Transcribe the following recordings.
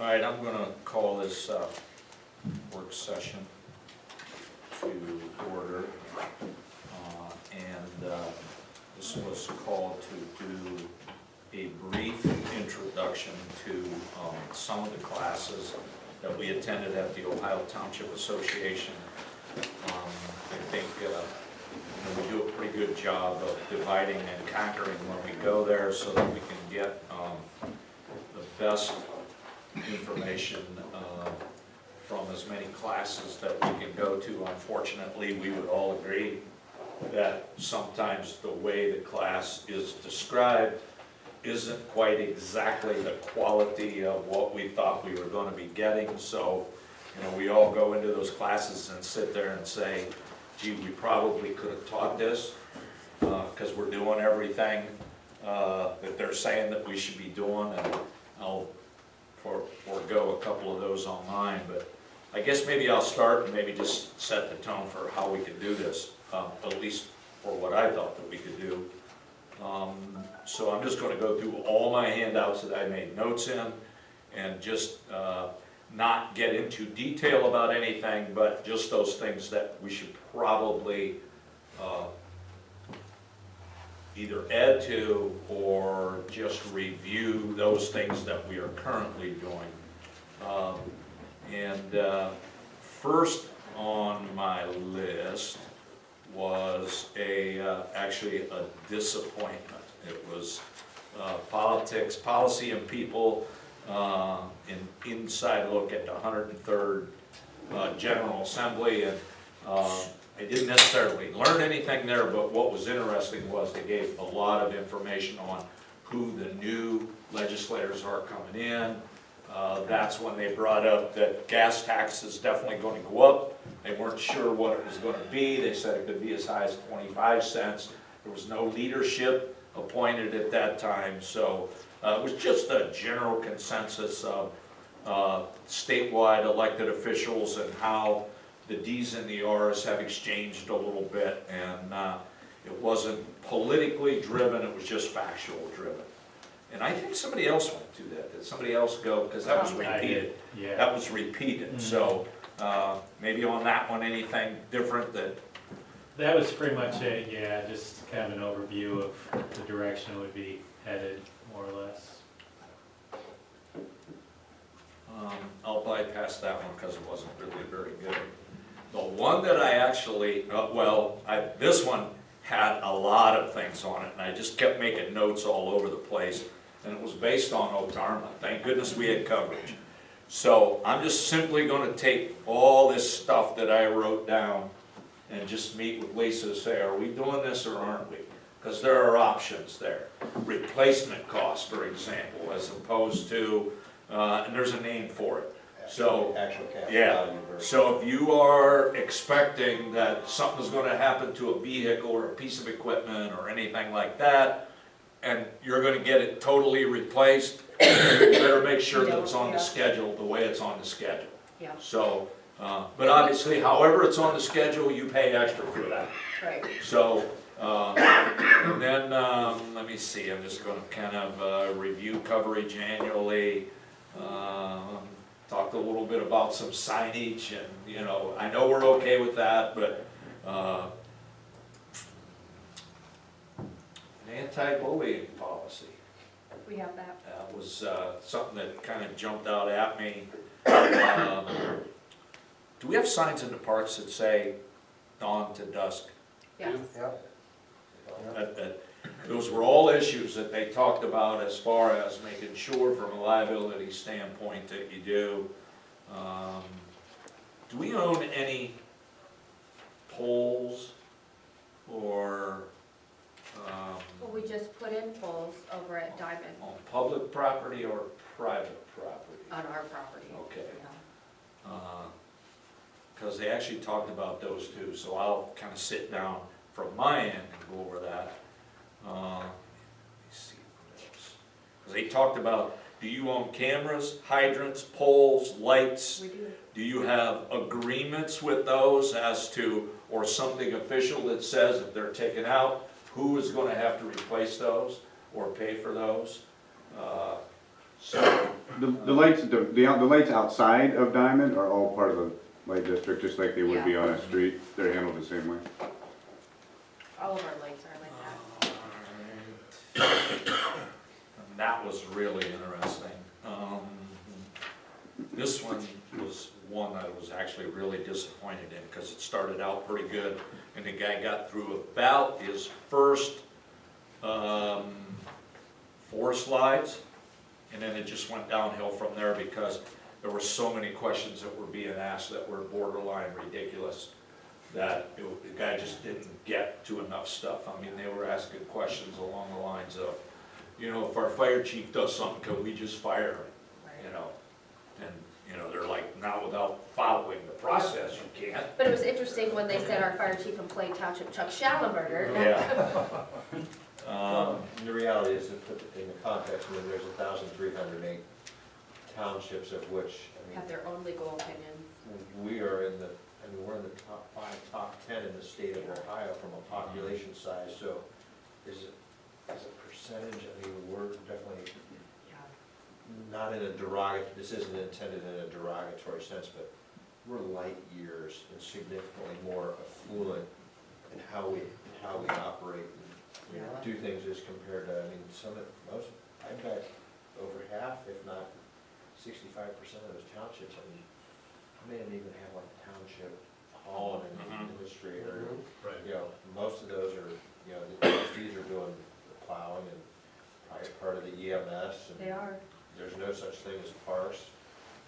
All right, I'm going to call this work session to order. This was called to do a brief introduction to some of the classes that we attended at the Ohio Township Association. I think we do a pretty good job of dividing and conquering when we go there so that we can get the best information from as many classes that we can go to. Unfortunately, we would all agree that sometimes the way the class is described isn't quite exactly the quality of what we thought we were going to be getting. So, we all go into those classes and sit there and say, gee, we probably could have taught this because we're doing everything that they're saying that we should be doing, and I'll forego a couple of those online, but I guess maybe I'll start and maybe just set the tone for how we could do this, at least for what I thought that we could do. So I'm just going to go through all my handouts that I made notes in and just not get into detail about anything, but just those things that we should probably either add to or just review those things that we are currently doing. First on my list was actually a disappointment. It was politics, policy, and people, an inside look at the 103rd General Assembly, and I didn't necessarily learn anything there, but what was interesting was they gave a lot of information on who the new legislators are coming in. That's when they brought up that gas tax is definitely going to go up. They weren't sure what it was going to be. They said it could be as high as 25 cents. There was no leadership appointed at that time, so it was just a general consensus of statewide elected officials and how the D's and the R's have exchanged a little bit, and it wasn't politically driven, it was just factual driven. And I think somebody else went to that. Did somebody else go? Because that was repeated. Yeah. That was repeated. Mm-hmm. So maybe on that one, anything different that... That was pretty much it, yeah, just kind of an overview of the direction it would be headed, more or less. I'll bypass that one because it wasn't really very good. The one that I actually, this one had a lot of things on it, and I just kept making notes all over the place, and it was based on Otarma. Thank goodness we had coverage. So I'm just simply going to take all this stuff that I wrote down and just meet with Lisa to say, are we doing this or aren't we? Because there are options there. Replacement costs, for example, as opposed to, and there's a name for it. So, yeah, so if you are expecting that something's going to happen to a vehicle or a piece of equipment or anything like that, and you're going to get it totally replaced, you better make sure that it's on the schedule the way it's on the schedule. Yeah. So, but obviously, however it's on the schedule, you pay extra for that. Right. So, then, let me see, I'm just going to kind of review coverage annually. Talked a little bit about some signage, and I know we're okay with that, but an anti-bullying policy. We have that. That was something that kind of jumped out at me. Do we have signs in the parks that say dawn to dusk? Yes. Yep. Those were all issues that they talked about as far as making sure from a liability standpoint that you do. Do we own any poles or... Well, we just put in poles over at Diamond. On public property or private property? On our property. Okay. Because they actually talked about those too, so I'll kind of sit down from my end and go over that. Let me see what else. Because they talked about, do you own cameras, hydrants, poles, lights? We do. Do you have agreements with those as to, or something official that says if they're taken out, who is going to have to replace those or pay for those? So The lights, the lights outside of Diamond are all part of the light district, just like they would be on a street. They're handled the same way. All of our lights are like that. And that was really interesting. This one was one I was actually really disappointed in, because it started out pretty good, and the guy got through about his first 4 slides, and then it just went downhill from there, because there were so many questions that were being asked that were borderline ridiculous, that the guy just didn't get to enough stuff. I mean, they were asking questions along the lines of, you know, if our fire chief does something, can we just fire him? You know, and, you know, they're like, not without following the process, you can't. But it was interesting when they said our fire chief in Plain Township, Chuck Schallenberger. Yeah. The reality is, to put it in the context, I mean, there's 1,308 townships, of which, I mean, Have their own legal opinions. we are in the, I mean, we're in the top 5, top 10 in the state of Ohio from a population size, so is it, as a percentage, I mean, we're definitely not in a derogatory, this isn't intended in a derogatory sense, but we're light years and significantly more affluent in how we operate and do things as compared to, I mean, most, I bet over half, if not 65% of those townships, I mean, may not even have like a township hall and an administrator. Right. You know, most of those are, you know, the trustees are doing the plowing and probably part of the EMS. And They are. there's no such thing as parks.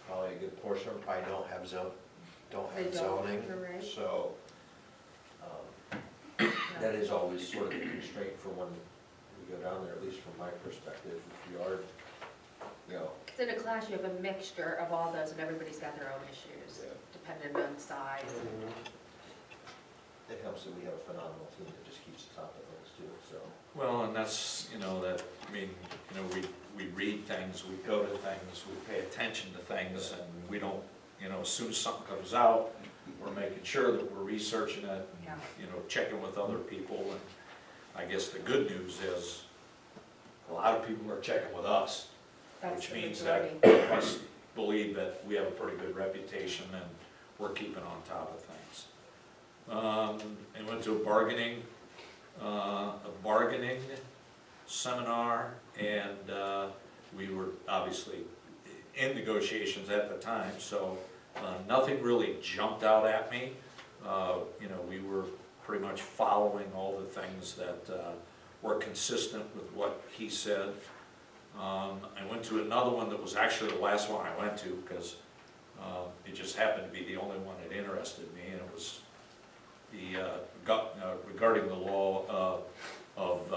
Probably a good portion of them probably don't have zoning. You're right. So, that is always sort of the constraint for when we go down there, at least from my perspective. If you are, you know, In a class, you have a mixture of all those, and everybody's got their own issues, Yeah. depending on size. it helps that we have a phenomenal team that just keeps the top of things too, so. Well, and that's, you know, that, I mean, you know, we read things, we go to things, we pay attention to things, and we don't, you know, as soon as something comes out, we're making sure that we're researching it, Yeah. and, you know, checking with other people, and I guess the good news is, a lot of people are checking with us, That's which the means that majority. we must believe that we have a pretty good reputation, and we're keeping on top of things. I went to a bargaining seminar, and we were obviously in negotiations at the time, so nothing really jumped out at me. You know, we were pretty much following all the things that were consistent with what he said. I went to another one that was actually the last one I went to, because it just happened to be the only one that interested me, and it was regarding the law of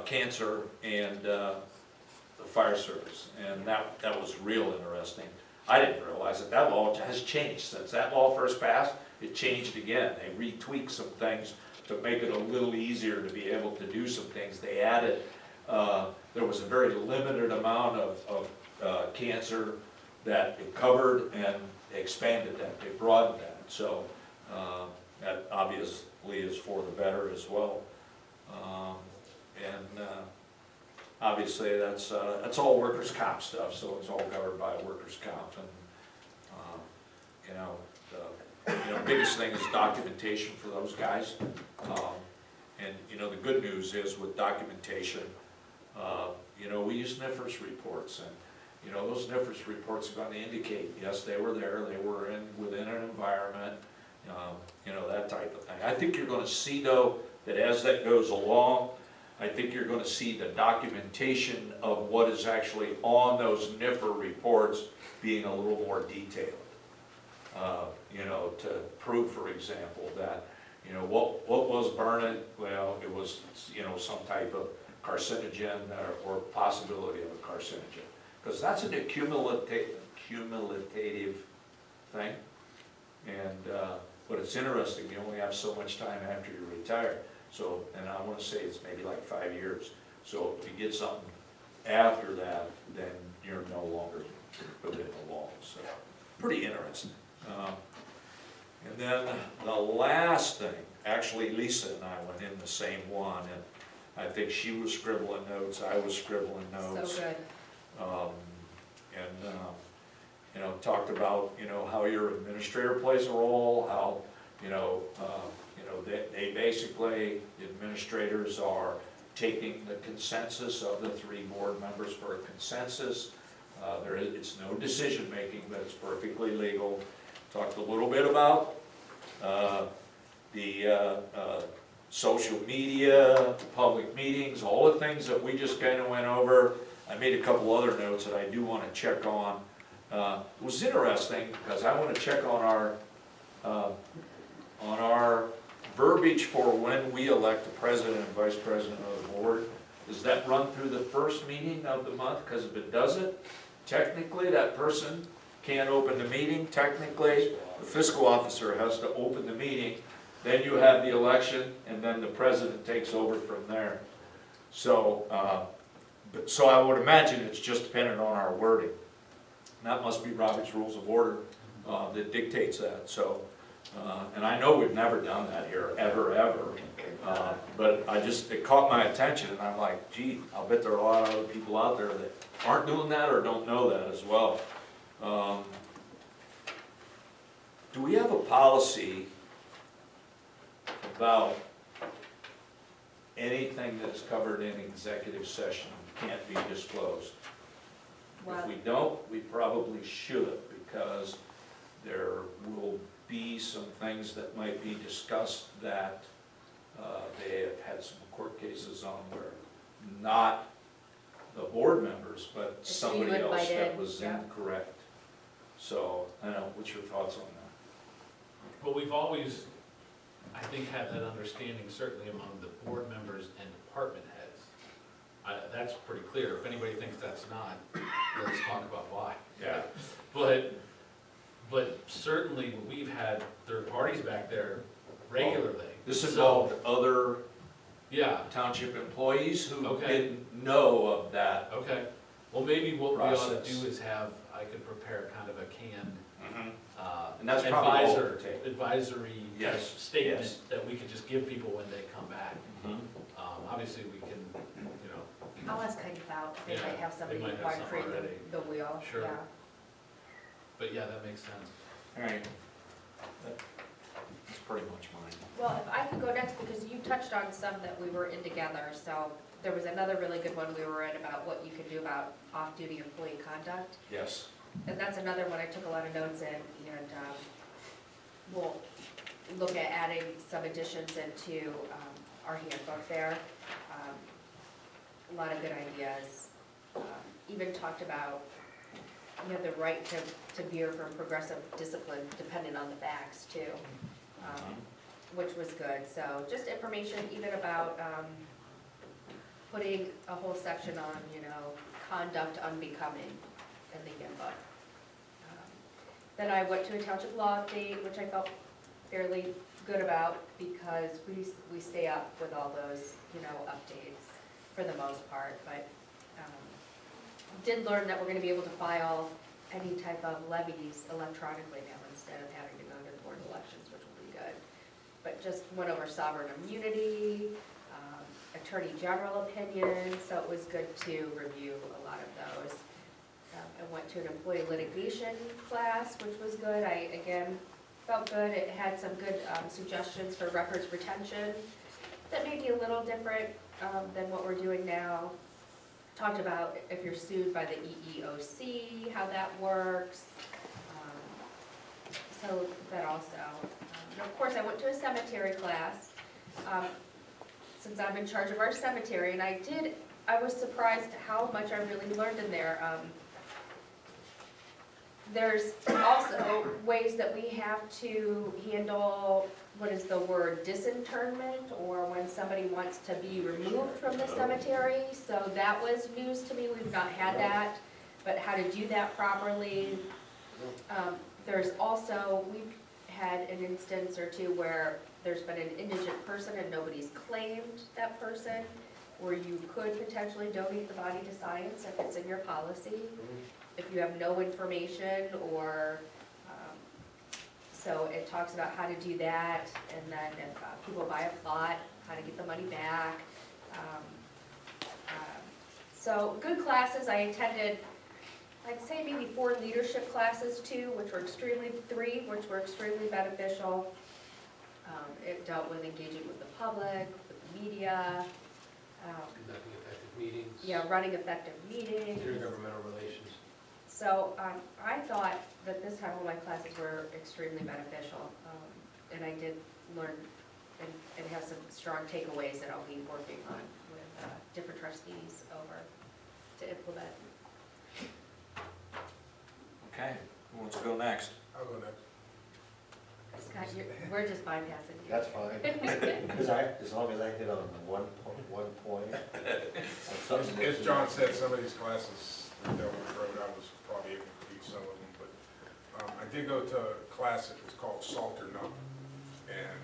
cancer and the fire service, and that was real interesting. I didn't realize that law has changed since that law first passed. It changed again. They retweaked some things to make it a little easier to be able to do some things. They added, there was a very limited amount of cancer that it covered, and they expanded that, they broadened that. So that obviously is for the better as well. Obviously that's all workers' comp stuff, so it's all covered by workers' comp. And biggest thing is documentation for those guys. And the good news is with documentation, we use NIFRS reports, and those NIFRS reports are going to indicate, yes, they were there, they were within an environment, that type of thing. I think you're going to see, though, that as that goes along, I think you're going to see the documentation of what is actually on those NIFR reports being a little more detailed. To prove, for example, that, what was burning? Well, it was, some type of carcinogen or possibility of a carcinogen. Because that's an accumulative thing. But it's interesting, you only have so much time after you retire. So, and I want to say it's maybe like 5 years. So if you get something after that, then you're no longer within the law. So, pretty interesting. And then the last thing, actually Lisa and I went in the same one, and I think she was scribbling notes, I was scribbling notes. So good. talked about, how your administrator plays a role, how, they basically, the administrators are taking the consensus of the 3 board members for a consensus. It's no decision-making, but it's perfectly legal. Talked a little bit about the social media, public meetings, all the things that we just kind of went over. I made a couple other notes that I do want to check on. It was interesting, because I want to check on our verbiage for when we elect the president and vice president of the board. Does that run through the first meeting of the month? Because if it doesn't, technically that person can't open the meeting. Technically, the fiscal officer has to open the meeting. Then you have the election, and then the president takes over from there. So, so I would imagine it's just dependent on our wording. And that must be Robert's Rules of Order that dictates that. So, and I know we've never done that here, ever. But it caught my attention, and I'm like, gee, I'll bet there are a lot of other people out there that aren't doing that or don't know that as well. Do we have a policy about anything that's covered in executive session can't be disclosed? If we don't, we probably should, because there will be some things that might be discussed that they have had some court cases on where not the board members, but It's somebody you else that invited, was yeah. incorrect. So, I don't know, what's your thoughts on that? Well, we've always, I think, had that understanding, certainly among the board members and department heads. That's pretty clear. If anybody thinks that's not, let's talk about why. Yeah. But certainly, we've had third parties back there regularly. This So, involved other yeah, township employees who Okay. didn't know of that. okay. Well, maybe what we ought to Process. do is I could prepare kind of a canned And that's probably all it advisor, would take. advisory type Yes, statement yes. that we could just give people when they come back. Mhm. Obviously, we can, I'll ask Heidi about, they Yeah, might have somebody they might who have might something create already. the wheel, Sure. yeah. but yeah, that makes sense. All right. That's pretty much mine. Well, if I could go next, because you touched on some that we were in together, so there was another really good one we were in about what you could do about off-duty employee conduct. Yes. And that's another one I took a lot of notes in, and we'll look at adding some additions into our handbook there. A lot of good ideas. Even talked about, you have the right to veer from progressive discipline depending on the facts too, which was good. So just information even about putting a whole section on, conduct unbecoming in the handbook. Then I went to a township law update, which I felt fairly good about because we stay up with all those, updates for the most part, but did learn that we're gonna be able to file any type of levies electronically now instead of having to go to the board of elections, which will be good. But just went over sovereign immunity, attorney general opinions, so it was good to review a lot of those. I went to an employee litigation class, which was good. I, again, felt good. It had some good suggestions for records retention that may be a little different than what we're doing now. Talked about if you're sued by the EEOC, how that works. So that also. And of course, I went to a cemetery class since I'm in charge of our cemetery, and I was surprised how much I really learned in there. There's also ways that we have to handle, what is the word, disinterment, or when somebody wants to be removed from the cemetery. So that was news to me, we've not had that, but how to do that properly. There's also, we've had an instance or two where there's been an indigent person and nobody's claimed that person, where you could potentially donate the body to science if it's in your policy. If you have no information or, so it talks about how to do that, and then if people buy a plot, how to get the money back. So good classes. I attended I'd say maybe 4 leadership classes too, three, which were extremely beneficial. It dealt with engaging with the public, with the media, Conducting effective meetings. yeah, running effective meetings. Intergovernmental relations. So I thought that this time all my classes were extremely beneficial, and I did learn and have some strong takeaways that I'll be working on with different trustees over to implement. Okay, who wants to go next? I'll go next. Scott, we're just bypassing you. That's fine. Because as long as I hit on one point. on something that- As John said, some of these classes that we wrote, I was probably able to teach some of them, but I did go to a class that was called Salt or Numb, and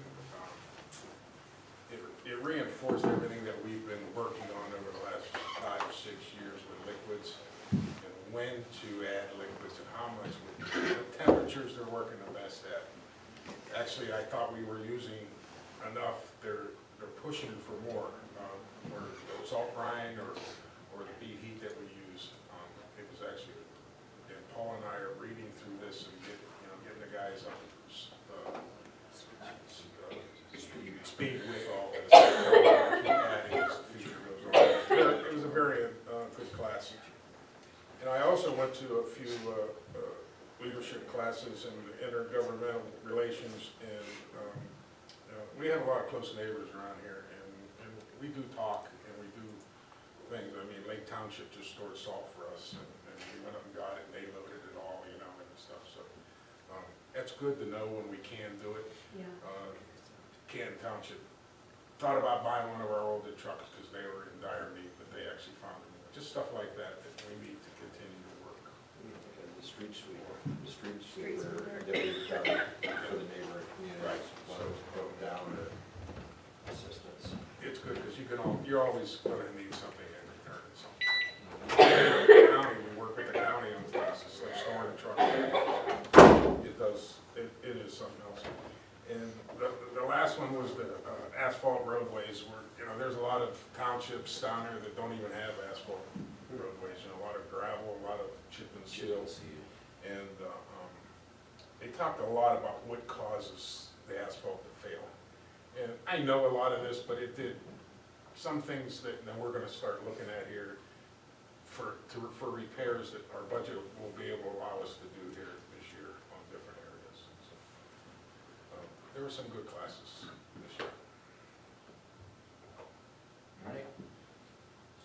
it reinforced everything that we've been working on over the last 5 or 6 years with liquids, and when to add liquids and how much, the temperatures they're working the best at. Actually, I thought we were using enough, they're pushing for more, or the salt brine or the beet heat that we use. It was actually, and Paul and I are reading through this and getting the guys up to speed with all this. Keep adding as the future goes on. It was a very good class. And I also went to a few leadership classes in intergovernmental relations, and we have a lot of close neighbors around here, and we do talk and we do things. I mean, Lake Township just stored salt for us, and we went up and got it, and they loaded it all, and stuff. So that's good to know when we can do it. Yeah. Canton Township thought about buying one of our older trucks because they were in dire need, but they actually found them. Just stuff like that we need to continue to work. The street sweeper Street sweeper. that we've done for the neighboring Right. communities, when it was broke down to assistance. It's good because you're always going to need something in return. The county, we work with the county on classes, like storing the truck. It is something else. And the last one was the asphalt roadways, where, there's a lot of townships down there that don't even have asphalt roadways, a lot of gravel, a lot of chip and seal. And they talked a lot about what causes the asphalt to fail. And I know a lot of this, but it did, some things that we're gonna start looking at here for repairs that our budget will be able to allow us to do here this year on different areas. So, there were some good classes this year. All right.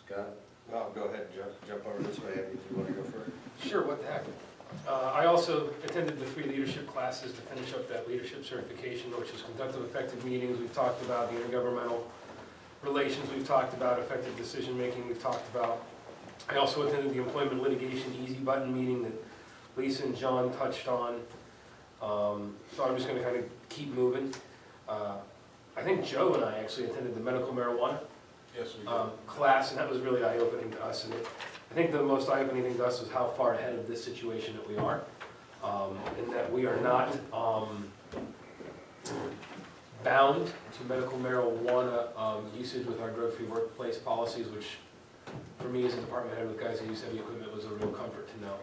Scott? Well, go ahead and jump over this way. Do you want to go first? Sure, what the heck. I also attended the 3 leadership classes to finish up that leadership certification, which is conductive effective meetings. We've talked about the intergovernmental relations. We've talked about effective decision-making. We've talked about, I also attended the employment litigation easy button meeting that Lisa and John touched on. So I'm just going to kind of keep moving. I think Joe and I actually attended the medical marijuana Yes, we did. class, and that was really eye-opening to us. And I think the most eye-opening thing to us is how far ahead of this situation that we are, and that we are not bound to medical marijuana usage with our drug-free workplace policies, which for me as a department head with guys who use heavy equipment was a real comfort to know.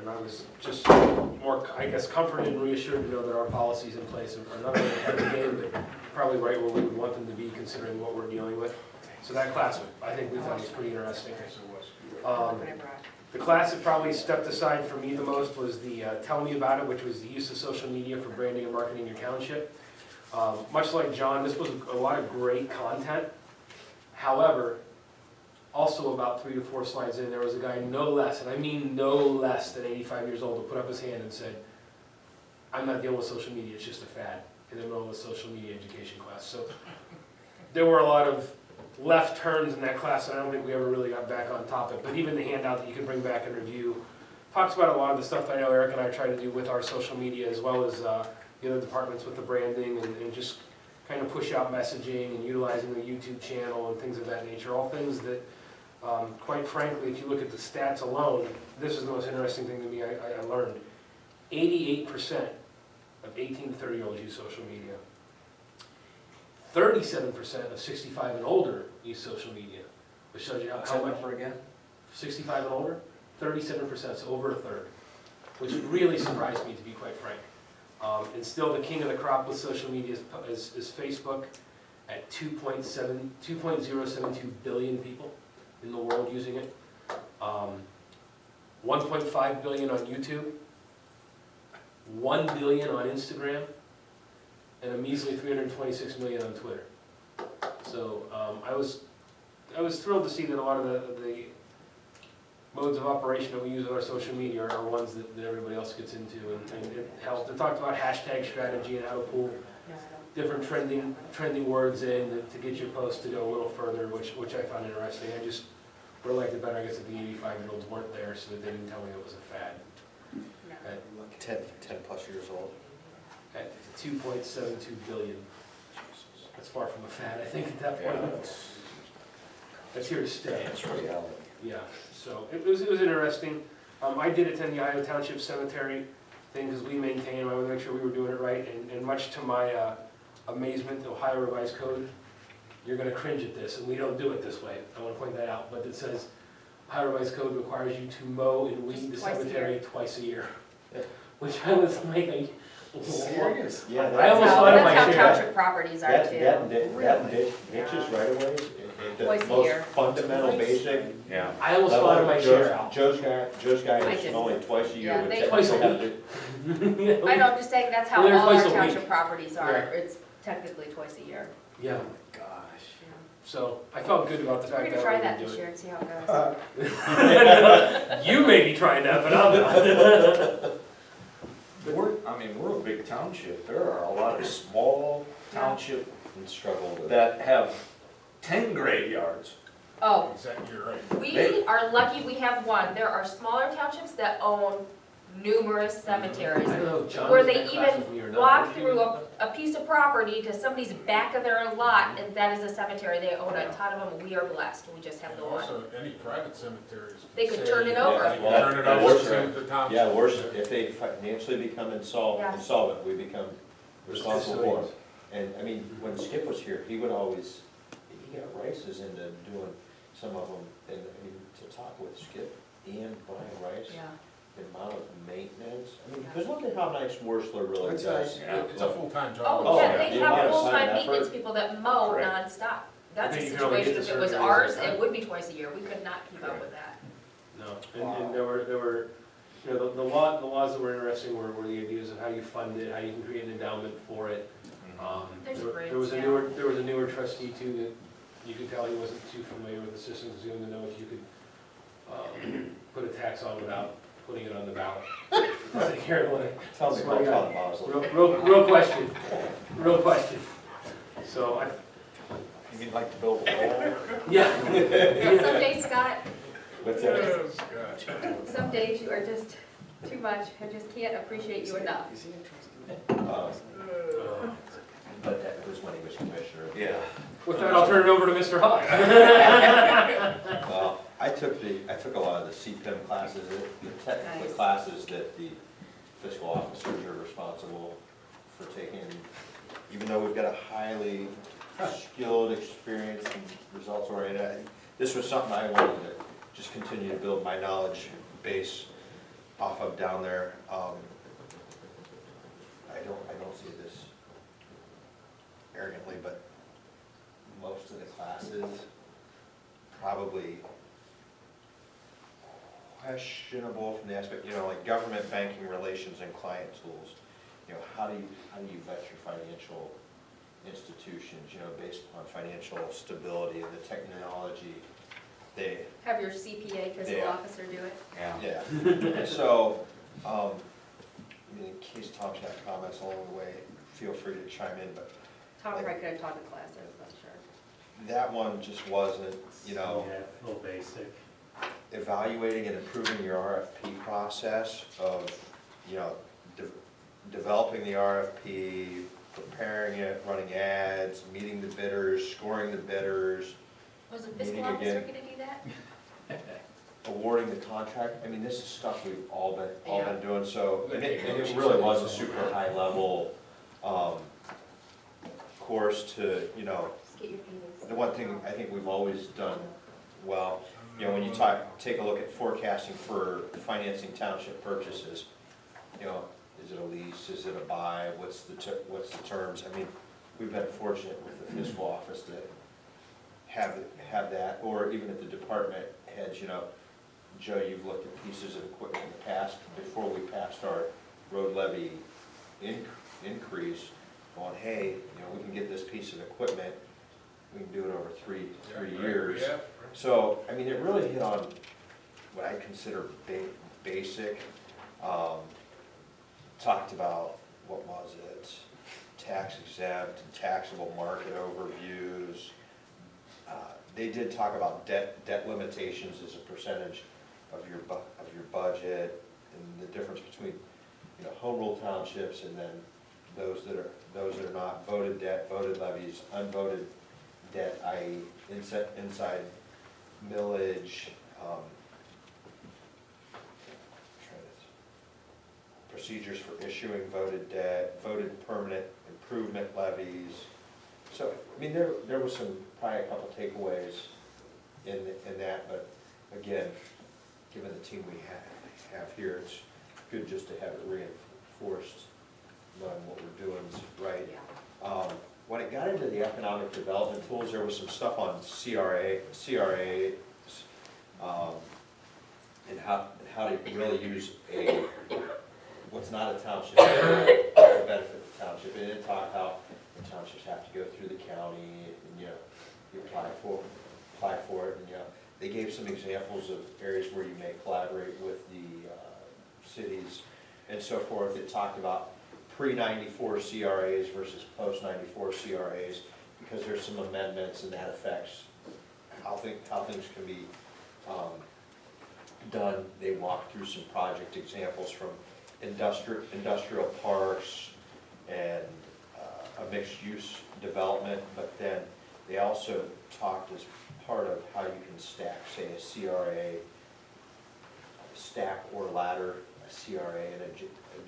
And I was just more, I guess, comforted and reassured to know that our policies in place are not only ahead of the game, but probably right where we would want them to be considering what we're dealing with. So that class, I think we found was pretty interesting. The class that probably stepped aside for me the most was the Tell Me About It, which was the use of social media for branding and marketing your township. Much like John, this was a lot of great content. However, also about 3 to 4 slides in, there was a guy no less, and I mean no less than 85 years old, who put up his hand and said, I'm not dealing with social media, it's just a fad, in the middle of a social media education class. So there were a lot of left turns in that class, and I don't think we ever really got back on topic. But even the handout that you can bring back and review talks about a lot of the stuff that I know Eric and I try to do with our social media, as well as the other departments with the branding and just kind of push out messaging and utilizing the YouTube channel and things of that nature. All things that, quite frankly, if you look at the stats alone, this is the most interesting thing to me I learned. 88% of 18 to 30-year-olds use social media. 37% of 65 and older use social media, which shows you how much. Again? 65 and older, 37%, so over a third, which really surprised me, to be quite frank. And still the king of the crop with social media is Facebook, at 2.072 billion people in the world using it. 1.5 billion on YouTube, 1 billion on Instagram, and a measly 326 million on Twitter. So I was thrilled to see that a lot of the modes of operation that we use with our social media are ones that everybody else gets into, and it helped. They talked about hashtag strategy and how to pull different trending words in to get your post to go a little further, which I found interesting. I just would have liked it better, I guess, if the 85-year-olds weren't there so that they didn't tell me it was a fad. At 10 plus years old. at 2.72 billion. That's far from a fad, I think, at that point. That's here to stay. That's reality. Yeah, so it was interesting. I did attend the Iowa Township Cemetery thing because we maintain, I wanted to make sure we were doing it right, and much to my amazement, the Ohio Revised Code, you're gonna cringe at this, and we don't do it this way, I wanna point that out, but it says, Ohio Revised Code requires you to mow and weed the Twice a cemetery twice a year. Yeah. Which I was like, Serious? Yeah. I almost thought of my That's how chair. township properties are too. That ditches right away, Twice the a most year. fundamental, basic. Yeah. I almost thought of my chair out. Joe's guy I is didn't. only twice a year. Yeah, but they- Twice a technically week. I know, I'm just saying, that's how Well, they're all our twice a week. township properties are, Yeah. it's technically twice a year. Yeah, Gosh. so I felt good about the We're fact gonna that try we that would this do year and see how it goes. it. You may be trying that, but I'm not. We're a big township. There are a lot of small township And struggle with. that have 10 graveyards. Oh, Exactly, you're right. we are lucky we have one. There are smaller townships that own numerous cemeteries. I don't know if John Where was they in that class even with me or not. walk Weren't you through in a piece of property to somebody's back of their lot, and that is a cemetery. They own a ton of them. We are blessed. We just have And the one. also, any private cemeteries. They could say- turn it over. They can Yeah. turn it Yeah, over worse, to the township. Yeah, worse, if they financially become Yeah. insolvent, we become responsible for it. Custodians. And, I mean, when Skip was here, he would always, he got Rice's into doing some of them, and, I mean, to talk with Skip and Brian Rice, Yeah. the amount of maintenance, I mean, because look at how nice Worsler really It's does. it's a full-time job. Oh, Oh, yeah, yeah. they The amount have of time full-time and maintenance effort. people that mow Correct. nonstop. That's a think you can only get situation, the if it was surgeries ours, like that. it would be twice a year. We could not keep up with that. No, and there were, you know, the laws that were interesting were the ideas of how you fund it, how you can create an endowment for it. There's There grants, was a yeah. newer trustee too that you could tell he wasn't too familiar with the system, because he wanted to know if you could put a tax on without putting it on the ballot. I said, here, Tell me Smart about guy. Todd Bosley. real question. So I, You mean like to build a wall? yeah. Someday, Scott, What's that? Yes, God. some days you are just too much. I just can't appreciate you enough. But that was when he was commissioner. Yeah. With that, I'll turn it over to Mr. Hawes. Well, I took a lot of the CPIM classes, the technical Nice. classes that the fiscal officers are responsible for taking. Even though we've got a highly skilled, experienced, and results-oriented, this was something I wanted to just continue to build my knowledge base off of down there. I don't see this arrogantly, but most of the classes probably questionable from the aspect, you know, like government banking relations and client tools. You know, how do you vet your financial institutions, you know, based upon financial stability and the technology they, Have your CPA fiscal Yeah. officer do it. Yeah. yeah. And so, I mean, in case Tom's got comments along the way, feel free to chime in, but Tom probably could have taught the classes, I'm sure. that one just wasn't, you know, Yeah, a little basic. evaluating and improving your RFP process of, you know, developing the RFP, preparing it, running ads, meeting the bidders, scoring the bidders, Was the fiscal Meeting officer again. gonna do that? awarding the contract. I mean, this is stuff we've all been doing, so, and it Yeah. really was a super high level, course to, you know, Just get your feelings. the one thing I think we've always done well you know, when you take a look at forecasting for financing township purchases, you know, is it a lease, is it a buy, what's the terms? I mean, we've been fortunate with the fiscal office to have that, or even at the department heads, you know, Joe, you've looked at pieces of equipment in the past, before we passed our road levy increase, going, hey, you know, we can get this piece of equipment, we can do it over three years. Yeah. So, I mean, it really hit on what I consider basic. Talked about, what was it, tax exempt and taxable market overviews. They did talk about debt limitations as a percentage of your budget, and the difference between, you know, home rule townships and then those that are not, voted debt, voted levies, unvoted debt, i.e. inside millage, procedures for issuing voted debt, voted permanent improvement levies. So, I mean, there was probably a couple takeaways in that, but again, given the team we have here, it's good just to have it reinforced, knowing what we're doing is right. Yeah. When it got into the economic development tools, there was some stuff on CRAs, and how to really use what's not a township to benefit the township. And then talk how the townships have to go through the county, and you know, you apply for it, and you know, they gave some examples of areas where you may collaborate with the cities and so forth. It talked about pre-94 CRAs versus post-94 CRAs, because there's some amendments and that affects how things can be done. They walked through some project examples from industrial parks and a mixed-use development, but then they also talked as part of how you can stack, say, a CRA, stack or ladder a CRA and a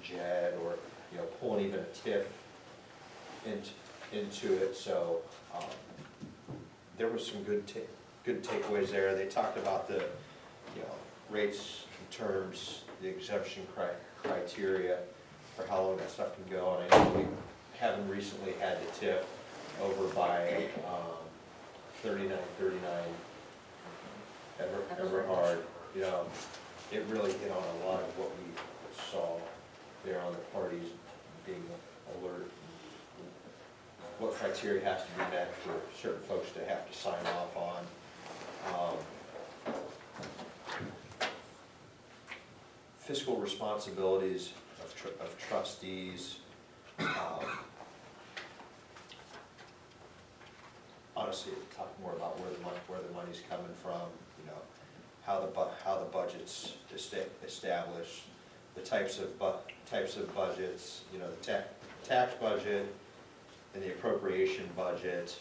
JED, or you know, pulling even a TIF into it. So there was some good takeaways there. They talked about the, you know, rates and terms, the exemption criteria for how long that stuff can go. And I know we haven't recently had the TIF over by 3939 Everhard. You know, it really hit on a lot of what we saw there on the parties being alert. What criteria has to be met for certain folks to have to sign off on. Fiscal responsibilities of trustees. Honestly, talk more about where the money's coming from, you know, how the budget's established, the types of budgets, you know, the tax budget and the appropriation budget,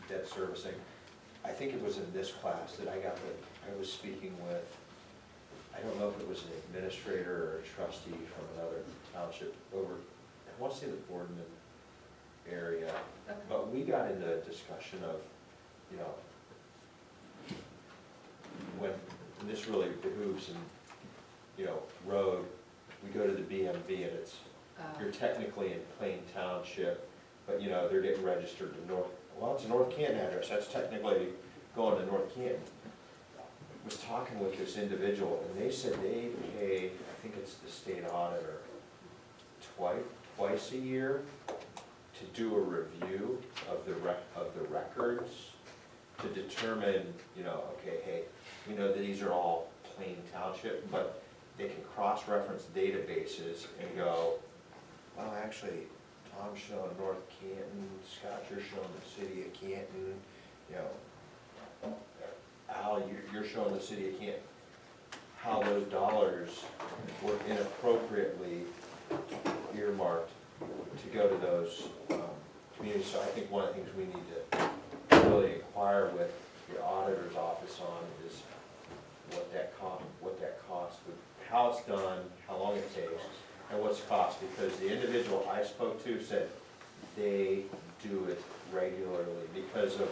debt servicing. I think it was in this class that I was speaking with, I don't know if it was an administrator or a trustee from another township over, I want to say the Boardman area, Okay. but we got into a discussion of, you know, and this really behooves in, you know, road, we go to the BMV and it's, you're technically in Plain Township, but you know, they're getting registered to it's a North Canton address, that's technically going to North Canton. I was talking with this individual and they said they pay, I think it's the state auditor, twice a year to do a review of the records to determine, you know, okay, hey, we know that these are all Plain Township, but they can cross-reference databases and go, well, actually, Tom's showing North Canton, Scott, you're showing the city of Canton, you know, Al, you're showing the city of Canton. How those dollars were inappropriately earmarked to go to those communities. So I think one of the things we need to really inquire with the auditor's office on is what that cost, how it's done, how long it takes, and what's the cost. Because the individual I spoke to said they do it regularly because of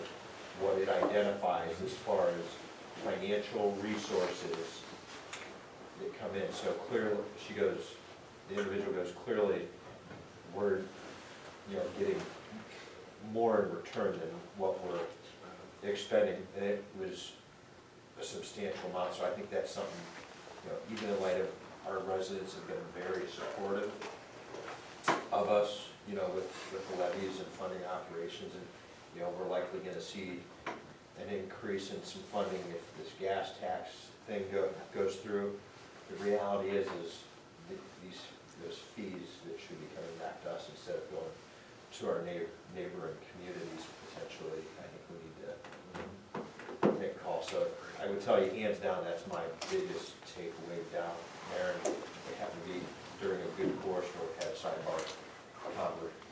what it identifies as far as financial resources that come in. So clearly, the individual goes, clearly, we're, getting more in return than what we're expending, and it was a substantial amount, so I think that's something, even in light of our residents have been very supportive of us, with the levies and funding operations, and, we're likely gonna see an increase in some funding if this gas tax thing goes through. The reality is those fees that should be coming back to us instead of going to our neighboring communities potentially. I think we need to make a call. So I would tell you, hands down, that's my biggest takeaway down there. And it happened to be during a good course where we had a sidebar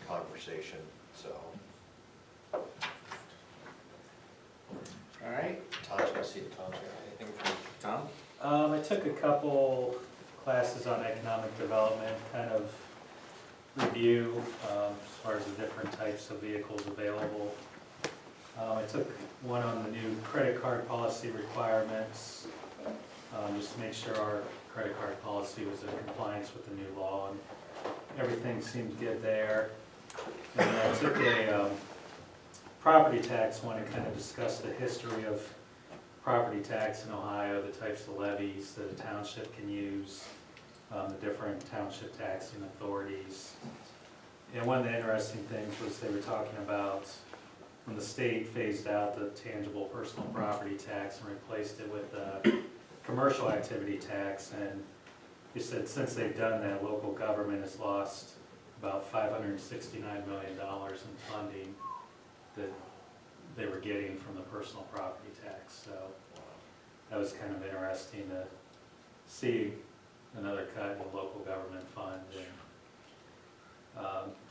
conversation, so. All right, Tom's gonna see if Tom's got anything from Tom? I took a couple classes on economic development, kind of review as far as the different types of vehicles available. I took one on the new credit card policy requirements, just to make sure our credit card policy was in compliance with the new law, and everything seemed good there. And then I took a property tax one and kind of discussed the history of property tax in Ohio, the types of levies that a township can use, the different township taxing authorities. And one of the interesting things was they were talking about when the state phased out the tangible personal property tax and replaced it with the commercial activity tax, and they said since they've done that, local government has lost about $569 million in funding that they were getting from the personal property tax. So that was kind of interesting to see another cut in the local government fund. And,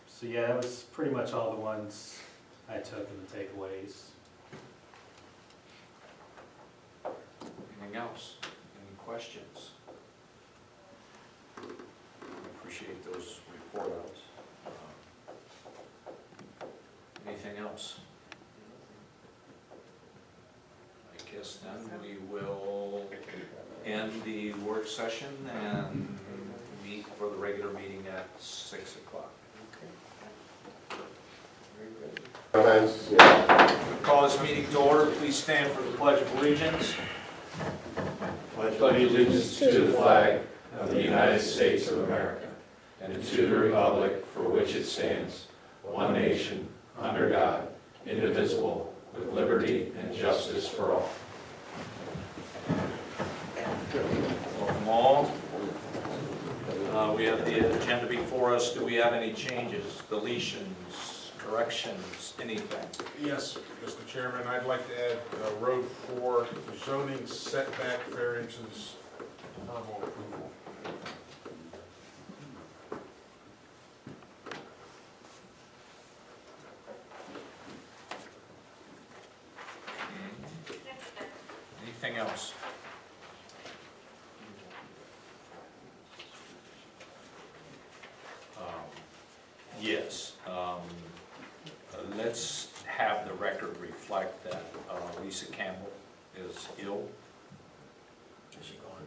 so yeah, that was pretty much all the ones I took in the takeaways. Anything else? Any questions? I appreciate those report outs. Anything else? I guess then we will end the work session and meet for the regular meeting at 6 o'clock. Call this meeting to order. Please stand for the Pledge of Allegiance. Pledge allegiance to the flag of the United States of America and to the republic for which it stands, one nation, under God, indivisible, with liberty and justice for all. Welcome all. We have the agenda before us. Do we have any changes, deletions, corrections, anything? Yes, Mr. Chairman, I'd like to add Road 4 zoning setback variances formal approval. Anything else? Yes. Let's have the record reflect that Lisa Campbell is ill. Is she gone?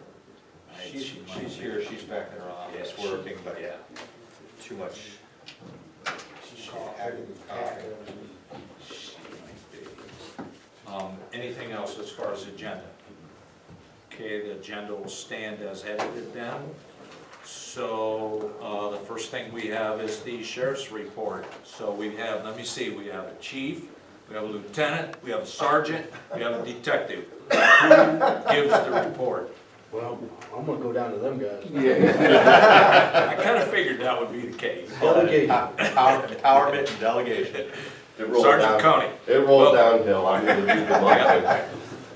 I- She's she might be. here, she's back in her office Yeah, working, but Yeah. too much. She Coughing. might be. Anything else as far as agenda? Okay, the agenda will stand as edited then. So the first thing we have is the sheriff's report. So we have, let me see, we have a chief, we have a lieutenant, we have a sergeant, we have a detective. Who gives the report? Well, I'm gonna go down to them guys. I kind of figured that would be the case. Delegate. Empowerment and delegation. Sergeant Coney. It rolled downhill. I'm gonna do the monthly.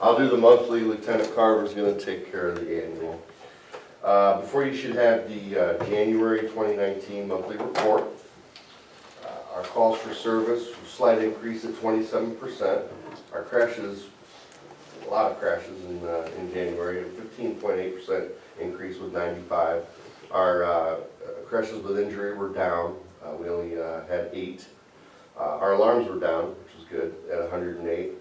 I'll do the monthly. Lieutenant Carver's gonna take care of the annual. Before you should have the January 2019 monthly report. Our calls for service, slight increase at 27%. Our crashes, a lot of crashes in January, a 15.8% increase with 95. Our crashes with injury were down. We only had 8. Our alarms were down, which was good, at 108.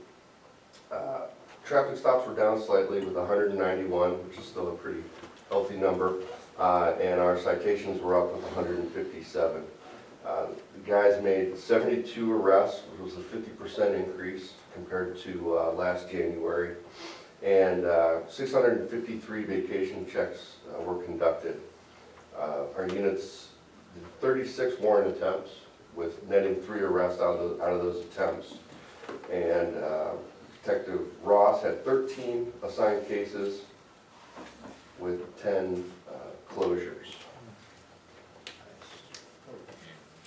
Traffic stops were down slightly with 191, which is still a pretty healthy number, and our citations were up with 157. The guys made 72 arrests, which was a 50% increase compared to last January, and 653 vacation checks were conducted. Our units did 36 warrant attempts, with netting 3 arrests out of those attempts. And Detective Ross had 13 assigned cases with 10 closures.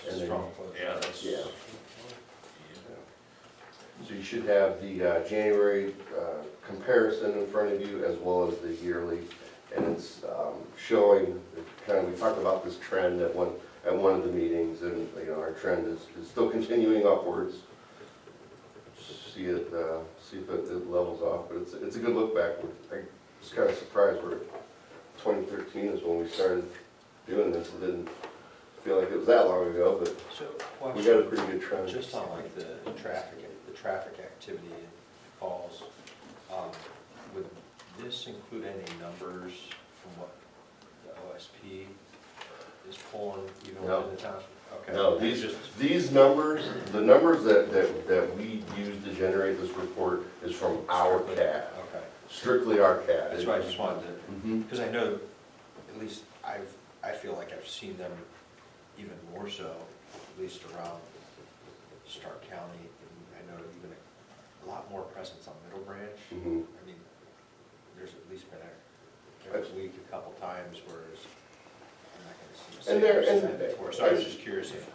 And then- Strong close. Yeah, that's. Yeah. So you should have the January comparison in front of you as well as the yearly. And it's showing, kind of, we talked about this trend at one of the meetings, and our trend is still continuing upwards. See if it levels off, but it's a good look back. I was kind of surprised we're at 2013 is when we started doing this. It didn't feel like it was that long ago, but So, we got a pretty good trend. just on like the traffic activity and calls, would this include any numbers from what the OSP is pulling even No. within the township? Okay. No, these numbers, the numbers that we use to generate this report is from our CAD, Okay, strictly our CAD. that's why I just wanted to, Mhm. because I know, at least I feel like I've seen them even more so, at least around Stark County. And I know even a lot more presence on Middle Branch. Mhm. I mean, there's at least been every week a couple times where I'm not gonna see And the they're- same and- as before, so I was just curious if.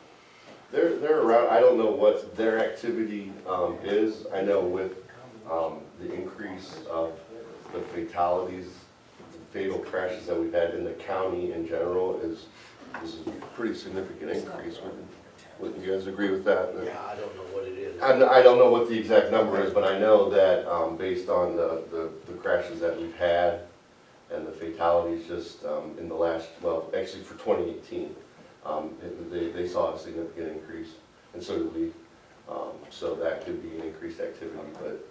They're around, I don't know what their activity is. I know with the increase of the fatalities, the fatal crashes that we've had in the county in general is a pretty significant increase. Wouldn't you guys agree with that? Yeah, I don't know what it is. I don't know what the exact number is, but I know that based on the crashes that we've had and the fatalities just in the last, well, actually for 2018, they saw a significant increase, and so did we. So that could be an increased activity, but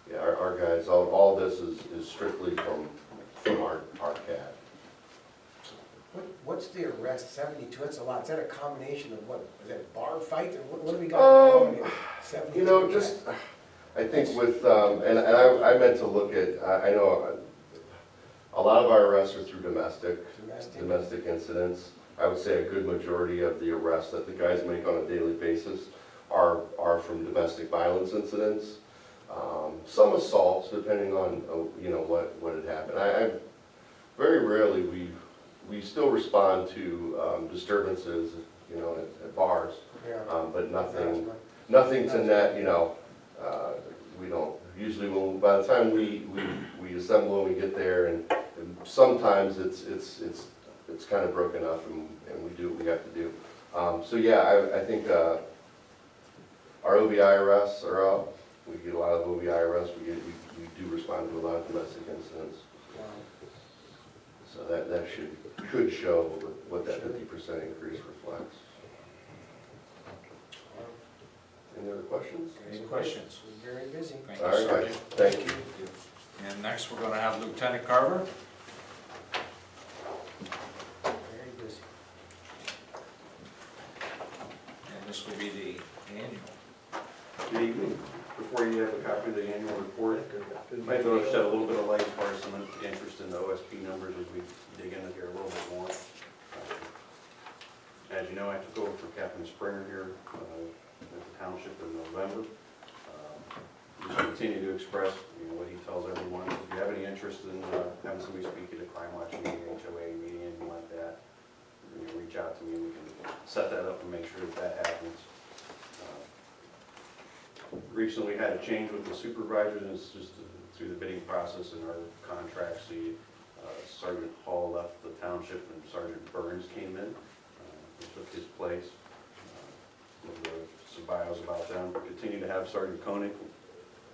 yeah, our guys, all this is strictly from our CAD. What's the arrest, 72, that's a lot, is that a combination of what, is that a bar fight, or what do we got going here? 72 Just, I think with, and I meant to look at, I know a lot of our arrests are through domestic incidents. I would say a good majority of the arrests that the guys make on a daily basis are from domestic violence incidents. Some assaults, depending on, what had happened. I very rarely, we still respond to disturbances, at bars, Yeah. but nothing to net, we don't, usually by the time we assemble and we get there, and sometimes it's kind of broken up, and we do what we have to do. So yeah, I think our OVI arrests are up. We get a lot of OVI arrests. We do respond to a lot of domestic incidents. So that could show what that 50% increase reflects. Any other questions? Any questions? We're very busy. Thank you, All right, Sergeant. thank you. And next, we're gonna have Lieutenant Carver. Very busy. And this will be the annual. Good evening. Before you have a copy of the annual report, I thought I'd shed a little bit of light as far as some interest in the OSP numbers as we dig into here a little bit more. As you know, I took over for Captain Springer here at the township in November. Just continue to express what he tells everyone. If you have any interest in having somebody speak at a crime watch meeting, HOA meeting, anything like that, reach out to me and we can set that up and make sure that happens. Recently had a change with the supervisors, and it's just through the bidding process and our contracts. Sergeant Hall left the township and Sergeant Burns came in, took his place. Some bios about them. Continue to have Sergeant Koenig,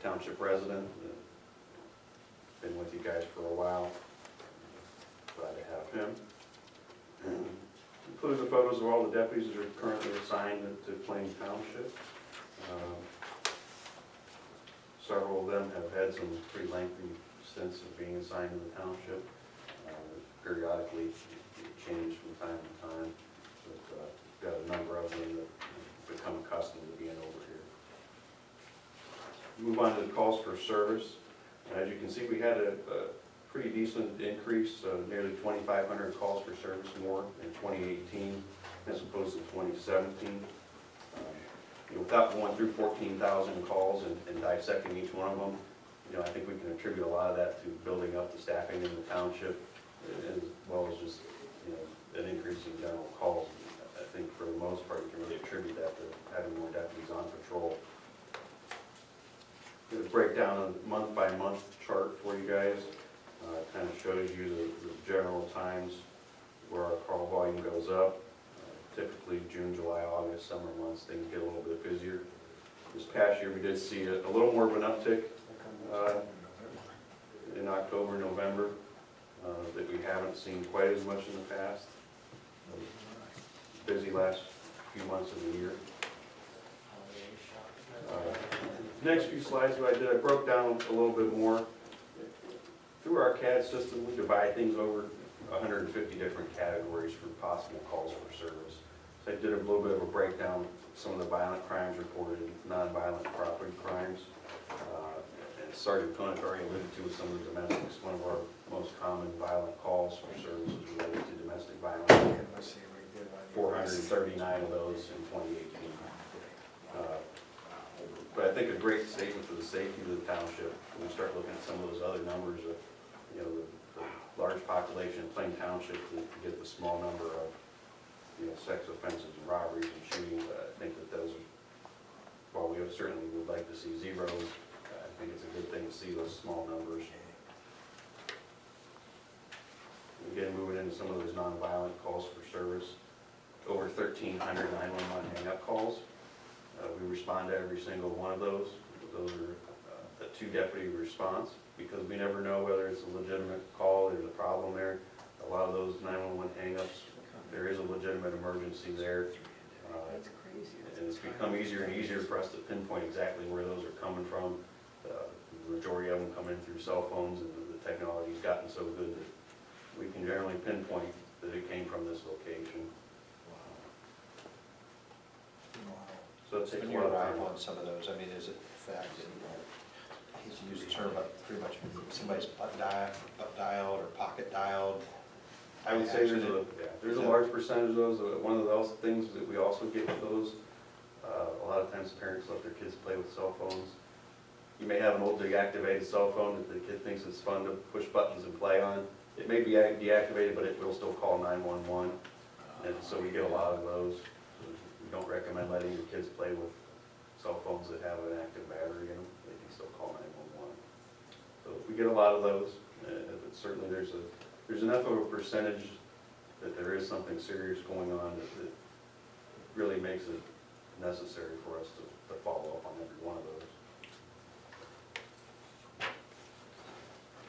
township resident. Been with you guys for a while. Glad to have him. Includes the photos of all the deputies that are currently assigned to Plain Township. several of them have had some pretty lengthy stints of being assigned to the township. Periodically change from time to time, but got a number of them that become accustomed to being over here. Move on to the calls for service. As you can see, we had a pretty decent increase, nearly 2,500 calls for service more in 2018 as opposed to 2017. Without going through 14,000 calls and dissecting each one of them, I think we can attribute a lot of that to building up the staffing in the township, as well as just, an increase in general calls. I think for the most part, you can really attribute that to having more deputies on patrol. I'm going to break down a month-by-month chart for you guys. It kind of shows you the general times where our call volume goes up. Typically June, July, August, summer months, things get a little bit busier. This past year, we did see a little more of an uptick in October, November, that we haven't seen quite as much in the past. Busy last few months of the year. Next few slides, what I did, I broke down a little bit more. Through our CAD system, we divide things over 150 different categories for possible calls for service. So I did a little bit of a breakdown of some of the violent crimes reported, non-violent property crimes. And Sergeant Conant already alluded to some of the domestics. One of our most common violent calls for service is related to domestic violence. 439 of those in 2018. But I think a great statement for the safety of the township, when we start looking at some of those other numbers of, the large population in Plain Township to get the small number of, sex offenses and robberies and shootings. I think that those, while we certainly would like to see zeros, I think it's a good thing to see those small numbers. Again, moving into some of those nonviolent calls for service, over 1,300 911 hang-up calls. We respond to every single one of those. Those are a 2-deputy response, because we never know whether it's a legitimate call, there's a problem there. A lot of those 911 hang-ups, there is a legitimate emergency there. And it's become easier and easier for us to pinpoint exactly where those are coming from. The majority of them come in through cell phones, and the technology's gotten so good that we can generally pinpoint that it came from this location. So it takes a When lot you of time. arrive on some of those, I mean, is it the fact that, I hate to use the term, but pretty much somebody's butt dialed or pocket dialed? I would say there's a large percentage of those. One of those things that we also get with those, a lot of times parents let their kids play with cell phones. You may have an old deactivated cell phone that the kid thinks it's fun to push buttons and play on. It may be deactivated, but it will still call 911. And so we get a lot of those. We don't recommend letting your kids play with cell phones that have an active battery in them. They can still call 911. So we get a lot of those. But certainly there's enough of a percentage that there is something serious going on that really makes it necessary for us to follow up on every one of those.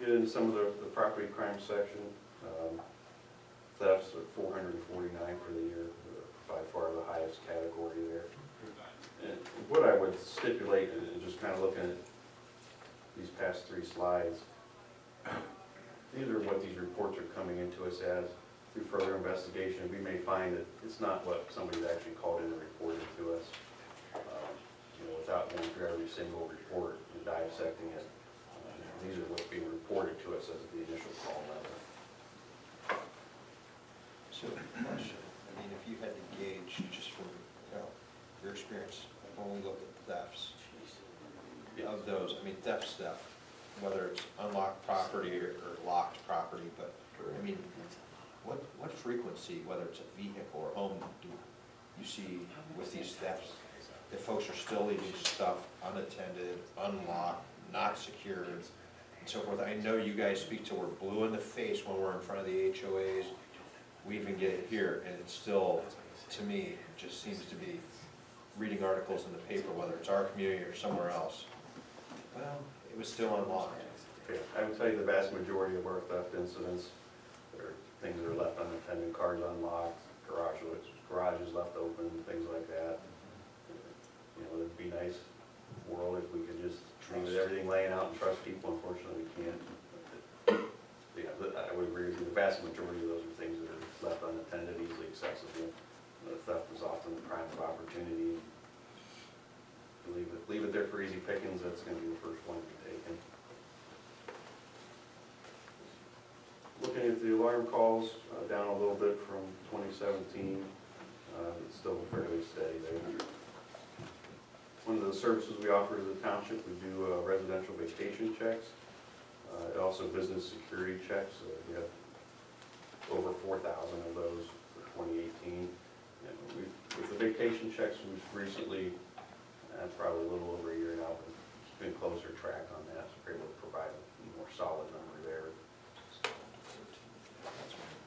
Get into some of the property crime section. Thefts are 449 for the year, by far the highest category there. And what I would stipulate, and just kind of looking at these past 3 slides, these are what these reports are coming into us as. Through further investigation, we may find that it's not what somebody's actually called in and reported to us. Without going through every single report and dissecting it, these are what's being reported to us as the initial call level. So, question, I mean, if you had to gauge just from, your experience, when we look at thefts, of those, I mean, theft, whether it's unlocked property or locked property, but, I mean, what frequency, whether it's a vehicle or home, do you see with these thefts, that folks are still leaving stuff unattended, unlocked, not secured, and so forth? I know you guys speak to, we're blue in the face when we're in front of the HOAs, we even get it here, and it's still, to me, it just seems to be reading articles in the paper, whether it's our community or somewhere else. Well, it was still unlocked. Yeah, I would tell you the vast majority of our theft incidents are things that are left unattended, cars unlocked, garages left open, things like that. It'd be nice world if we could just I mean, with everything laying out and trust people, unfortunately, we can't. Yeah, but I would agree with you, the vast majority of those are things that are left unattended, easily accessible. The theft is often the prime of opportunity. Leave it there for easy pickings, that's gonna be the first one to be taken. Looking at the alarm calls, down a little bit from 2017, it's still fairly steady there. One of the services we offer to the township, we do residential vacation checks, also business security checks. We have over 4,000 of those for 2018. And with the vacation checks, we've recently, probably a little over a year now, been closer track on that, so we're able to provide a more solid number there.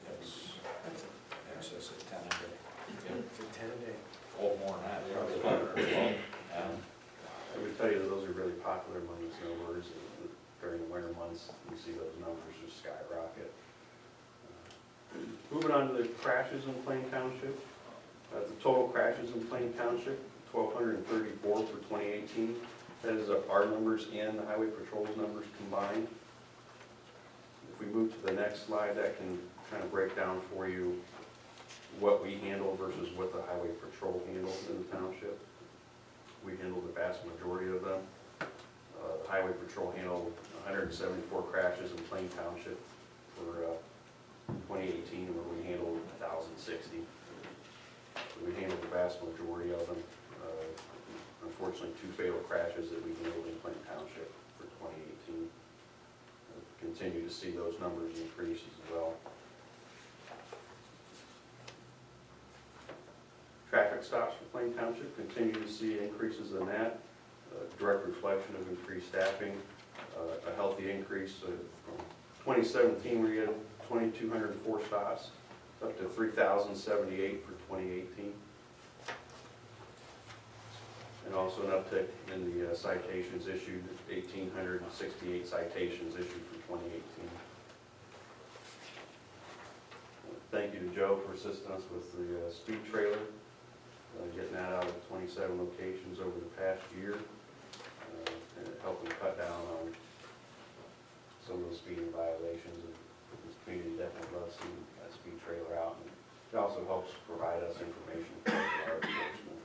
That's access at 10 a day. It's a 10 a day. Oh, more than that, probably 12. I would tell you that those are really popular among the snowbirds. During the winter months, we see those numbers just skyrocket. Moving on to the crashes in Plain Township. The total crashes in Plain Township, 1,234 for 2018. That is our numbers and the Highway Patrol's numbers combined. If we move to the next slide, that can kind of break down for you what we handle versus what the Highway Patrol handles in the township. We handle the vast majority of them. The Highway Patrol handled 174 crashes in Plain Township for 2018, where we handled 1,060. So we handled the vast majority of them. Unfortunately, 2 fatal crashes that we handled in Plain Township for 2018. We'll continue to see those numbers increase as well. Traffic stops for Plain Township, continue to see increases in that. Direct reflection of increased staffing, a healthy increase from 2017 where you had 2,204 stops, up to 3,078 for 2018. And also an uptick in the citations issued, 1,868 citations issued for 2018. Thank you to Joe for assisting us with the speed trailer, getting that out of 27 locations over the past year, and helping cut down on some of those speeding violations. And this community definitely loves seeing that speed trailer out, and it also helps provide us information for our enforcement.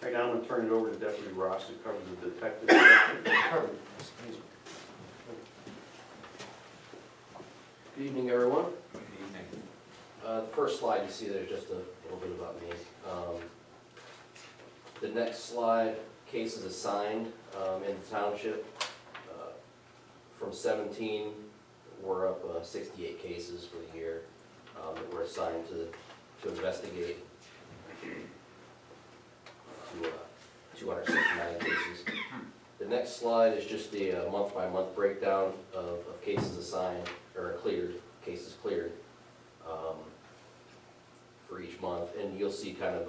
Okay, now I'm going to turn it over to Deputy Ross to cover the detective section. Good evening, everyone. Good evening. The first slide, you see there's just a little bit about me. The next slide, cases assigned in the township. From 17, we're up 68 cases for the year that were assigned to investigate. 269 cases. The next slide is just the month-by-month breakdown of cases assigned, or cleared, cases cleared for each month. And you'll see kind of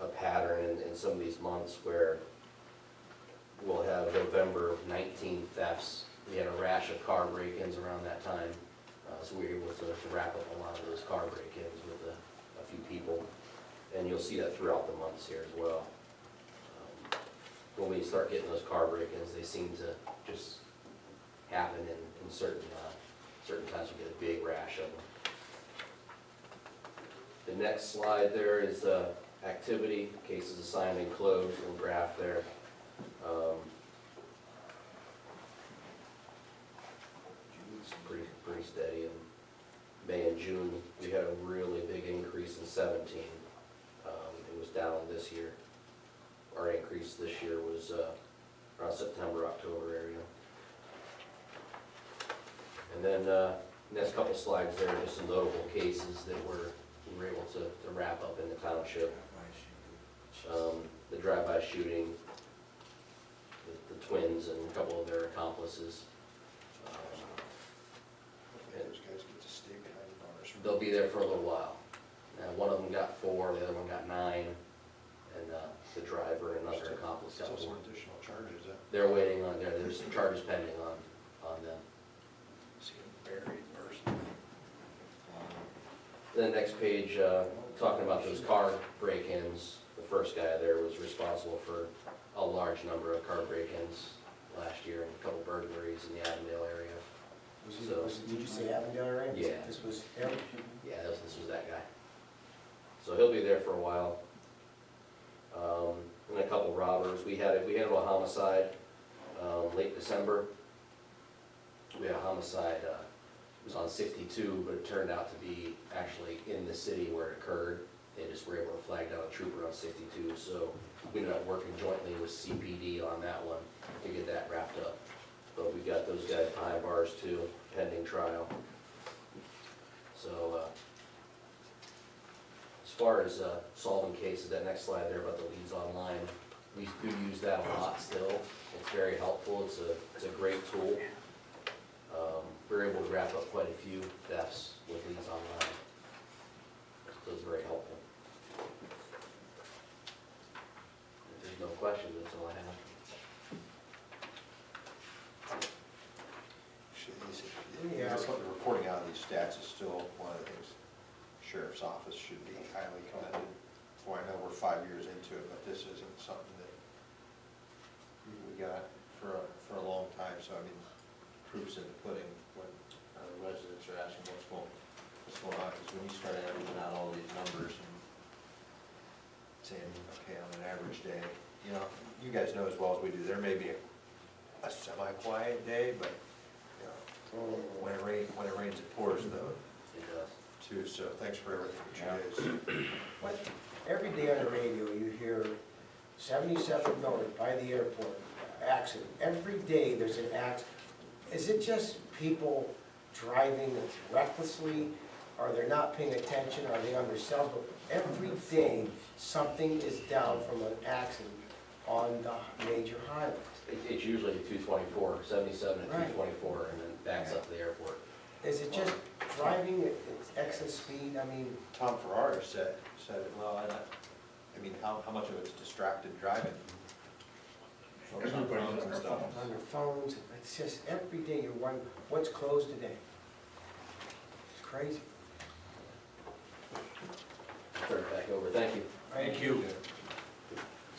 a pattern in some of these months where we'll have November 19 thefts. We had a rash of car break-ins around that time, so we were able to wrap up a lot of those car break-ins with a few people. And you'll see that throughout the months here as well. When we start getting those car break-ins, they seem to just happen in certain times. We get a big rash of them. The next slide there is activity, cases assigned and closed, little graph there. It's pretty steady. In May and June, we had a really big increase in 17. It was down this year. Our increase this year was around September, October area. And then next couple slides there are just some notable cases that we were able to wrap up in the township. The drive-by shooting, the twins and a couple of their accomplices. Those guys get to stay behind bars. They'll be there for a little while. One of them got 4, the other one got 9, and the driver and another accomplice got 4. Still some additional charges, They're waiting on, there's some charges pending on them. see a buried person. Then the next page, talking about those car break-ins, the first guy there was responsible for a large number of car break-ins last year and a couple burglaries in the Avondale area. Did you say Avondale area? Yeah. This was him? Yeah, this was that guy. So he'll be there for a while. And a couple robbers. We handled a homicide, late December. We had a homicide, it was on 62, but it turned out to be actually in the city where it occurred. They just were able to flag down a trooper on 62, so we ended up working jointly with CPD on that one to get that wrapped up. But we got those guys behind bars too, pending trial. So, as far as solving cases, that next slide there about the leads online, we do use that a lot still. It's very helpful, it's a great tool. We're able to wrap up quite a few thefts with leads online. So it's very helpful. If there's no questions, that's all I have. Yeah. The reporting out of these stats is still one of the things sheriff's office should be highly commended for. I know we're 5 years into it, but this isn't something that we got for a long time. So I mean, proof's in the pudding when residents are asking what's going on. Because when you start averaging out all these numbers and saying, okay, on an average day, you know, you guys know as well as we do, there may be a semi-quiet day, but when it rains, it pours though, It does. too, so thanks for everything that you guys. What, every day on the radio, you hear 77 North by the airport, accident. Every day there's an accident. Is it just people driving recklessly? Are they not paying attention? Are they on their cell phone? Every day, something is down from an accident on the major highways. It's usually 224, 77 and Right. 224, and then backs up to the airport. Is it just driving at excess speed? I mean, Tom Ferrara said it well. I mean, how much of it's distracted driving? Focus on phones and stuff. on their phones, it's just every day you're wondering, what's closed today? It's crazy. Turn it back over, thank you. Thank you.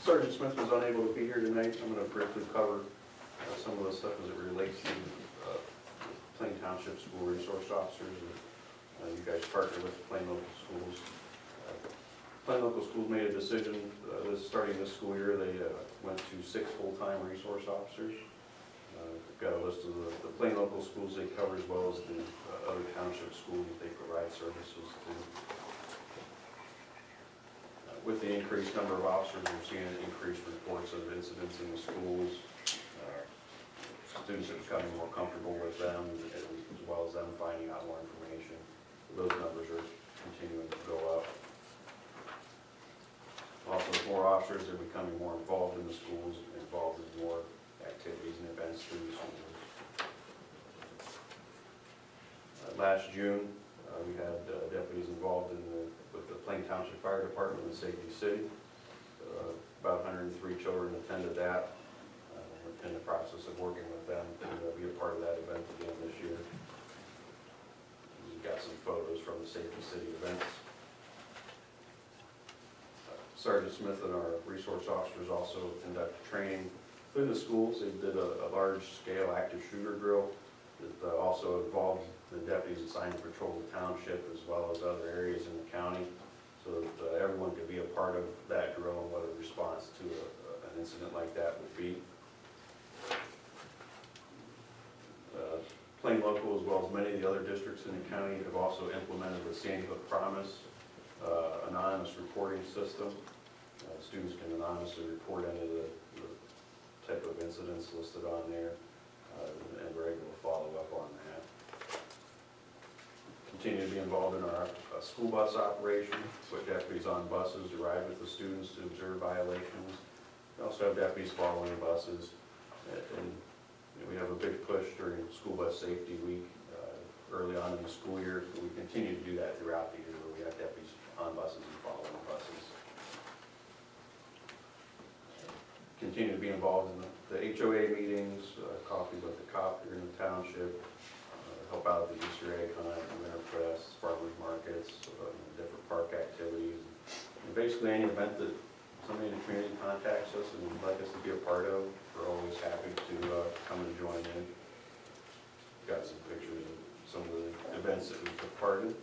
Sergeant Smith was unable to be here tonight. I'm going to briefly cover some of the stuff as it relates to Plain Township School Resource Officers. You guys partner with Plain Local Schools. Plain Local Schools made a decision starting this school year. They went to 6 full-time resource officers. We've got a list of the Plain Local Schools they cover, as well as the other township schools that they provide services to. With the increased number of officers, we're seeing increased reports of incidents in the schools. Students are becoming more comfortable with them, as well as them finding out more information. Those numbers are continuing to go up. Also, with more officers, they're becoming more involved in the schools, involved in more activities and events through the schools. Last June, we had deputies involved with the Plain Township Fire Department in Safety City. About 103 children attended that. We're in the process of working with them to be a part of that event again this year. We've got some photos from the Safety City events. Sergeant Smith and our resource officers also conduct training through the schools. They did a large-scale active shooter drill that also involved the deputies assigned to patrol the township as well as other areas in the county, so that everyone could be a part of that drill and what a response to an incident like that would be. Plain Local, as well as many of the other districts in the county, have also implemented the Sandy Hook Promise anonymous reporting system. Students can anonymously report any of the type of incidents listed on there, and we're able to follow up on that. Continue to be involved in our school bus operation, put deputies on buses to ride with the students to observe violations. We also have deputies following buses, and we have a big push during School Bus Safety Week early on in the school year. We continue to do that throughout the year, where we have deputies on buses and following buses. Continue to be involved in the HOA meetings, coffee with the cop here in the township, help out at the Easter egg hunt, winter fest, farmers markets, different park activities. And basically any event that somebody in the community contacts us and would like us to be a part of, we're always happy to come and join in. Got some pictures of some of the events that we took part in.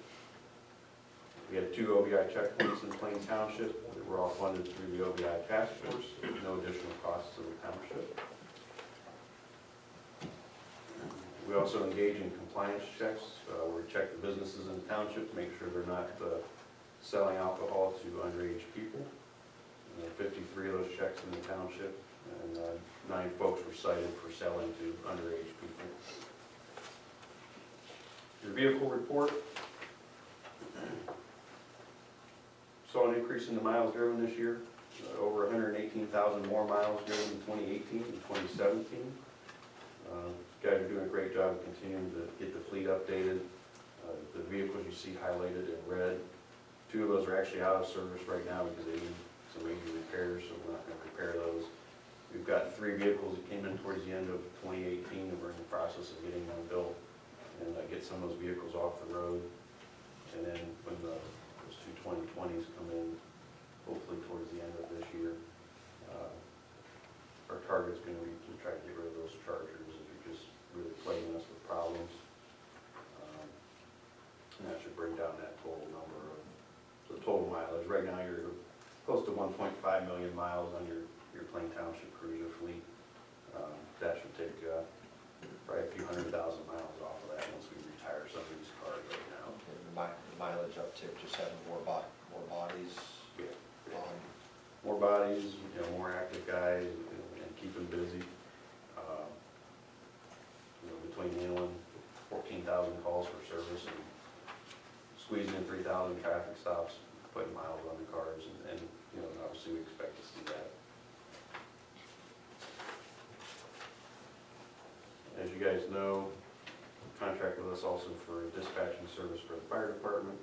We had 2 OBI checkpoints in Plain Township that were all funded through the OBI task force, no additional costs to the township. We also engage in compliance checks, where we check the businesses in the township to make sure they're not selling alcohol to underage people. 53 of those checks in the township, and 9 folks were cited for selling to underage people. Your vehicle report. Saw an increase in the miles driven this year, over 118,000 more miles driven in 2018 and 2017. Guys are doing a great job of continuing to get the fleet updated. The vehicles you see highlighted in red, 2 of those are actually out of service right now because they need some major repairs, so we're not going to repair those. We've got 3 vehicles that came in towards the end of 2018 and we're in the process of getting them built and get some of those vehicles off the road. And then when those 2 2020s come in, hopefully towards the end of this year, our target's going to be to try to get rid of those Chargers that are just really plaguing us with problems. And that should bring down that total number of the total mileage. Right now you're close to 1.5 million miles on your Plain Township cruiser fleet. That should take probably a few 100,000 miles off of that once we retire some of these cars right now. The mileage uptick, just having more bodies. Yeah. On. More bodies, more active guys, and keep them busy. Between handling 14,000 calls for service and squeezing in 3,000 traffic stops, putting miles on the cars, and obviously we expect to see that. As you guys know, contract with us also for dispatching service for the fire department.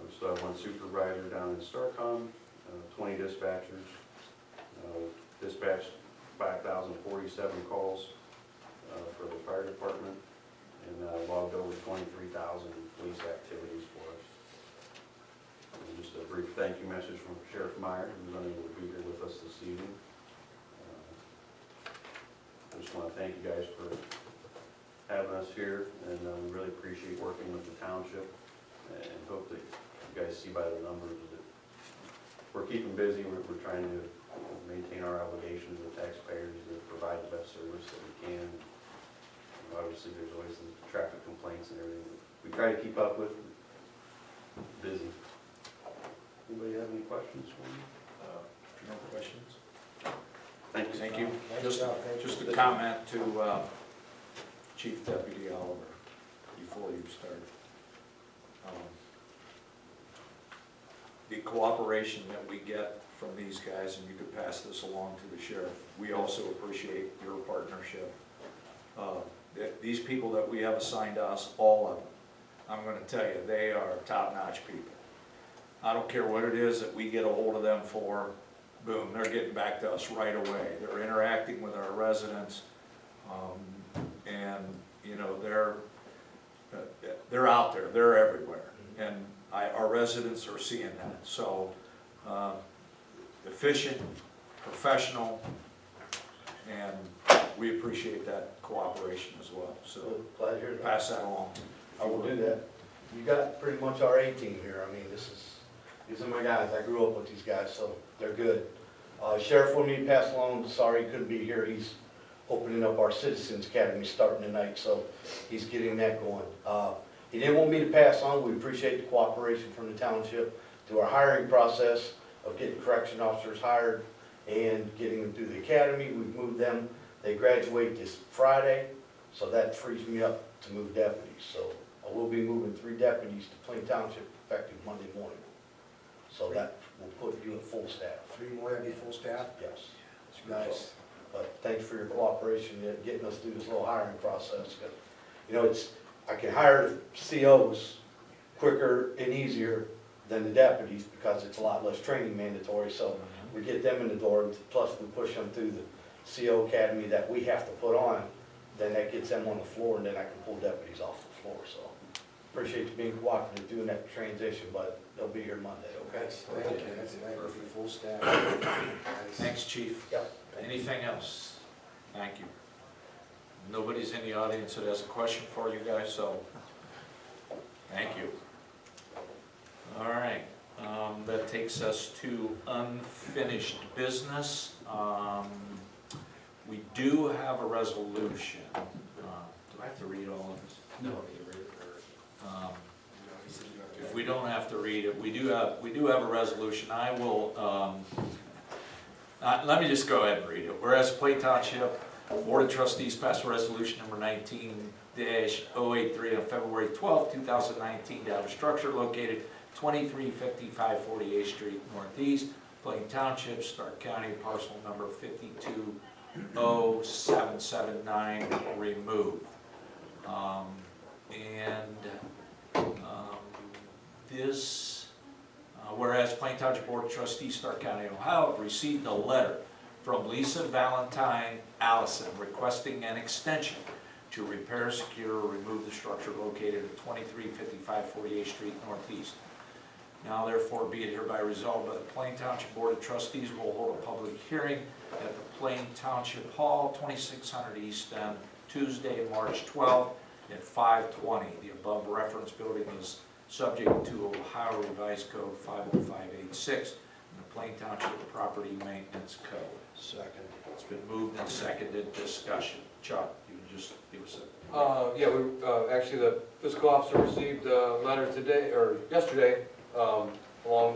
We still have 1 supervisor down in Starcom, 20 dispatchers, dispatched 5,047 calls for the fire department, and logged over 23,000 police activities for us. And just a brief thank you message from Sheriff Meyer, who's unable to be here with us this evening. I just want to thank you guys for having us here, and we really appreciate working with the township, and hope that you guys see by the numbers that we're keeping busy. We're trying to maintain our obligations to taxpayers to provide the best service that we can. Obviously, there's always some traffic complaints and everything we try to keep up with. Busy. Anybody have any questions for me? No questions? Thank you. Thank you. Nice job, thank you. Just a comment to Chief Deputy Oliver before you start. The cooperation that we get from these guys, and you could pass this along to the sheriff, we also appreciate your partnership. These people that we have assigned to us, all of them, I'm going to tell you, they are top-notch people. I don't care what it is that we get a hold of them for, boom, they're getting back to us right away. They're interacting with our residents, and they're out there, they're everywhere, and our residents are seeing that. So efficient, professional, and we appreciate that cooperation as well. So Pleasure. pass that along. I will do that. You got pretty much our A team here. I mean, these are my guys. I grew up with these guys, so they're good. Sheriff will need to pass along. Sorry he couldn't be here. He's opening up our Citizens Academy starting tonight, so he's getting that going. He didn't want me to pass on. We appreciate the cooperation from the township through our hiring process of getting correction officers hired and getting them through the academy. We've moved them. They graduate this Friday, so that frees me up to move deputies. So I will be moving 3 deputies to Plain Township effective Monday morning. So that will put you at full staff. 3 more, that'd be full staff? Yes. Nice. But thanks for your cooperation in getting us through this little hiring process. 'Cause, I can hire COs quicker and easier than the deputies because it's a lot less training mandatory. So we get them in the door, plus we push them through the CO academy that we have to put on. Then that gets them on the floor, and then I can pull deputies off the floor. So appreciate you being cooperative doing that transition, but they'll be here Monday, okay? Thank you, that's nice, we'll be full staff. Nice. Thanks, chief. Yep. Anything else? Thank you. Nobody's in the audience that has a question for you guys, so thank you. All right, that takes us to unfinished business. We do have a resolution. Do I have to read all of this? No, you read it or? If we don't have to read it, we do have a resolution. I will, let me just go ahead and read it. Whereas Plain Township Board of Trustees passed a resolution number 19-083 on February 12, 2019 to have a structure located 2355 48th Street Northeast, Plain Township, Stark County, parcel number 520779 removed. This, whereas Plain Township Board of Trustees, Stark County, Ohio, received a letter from Lisa Valentine Allison requesting an extension to repair, secure, or remove the structure located at 2355 48th Street Northeast. Now therefore be it hereby resolved by the Plain Township Board of Trustees will hold a public hearing at the Plain Township Hall, 2600 East End, Tuesday, March 12th at 5:20. The above reference building is subject to Ohio Revised Code 50586 and the Plain Township Property Maintenance Code. Second. It's been moved and seconded. Discussion. Chuck, you can just give us a... Yeah, actually the fiscal officer received a letter today, or yesterday, along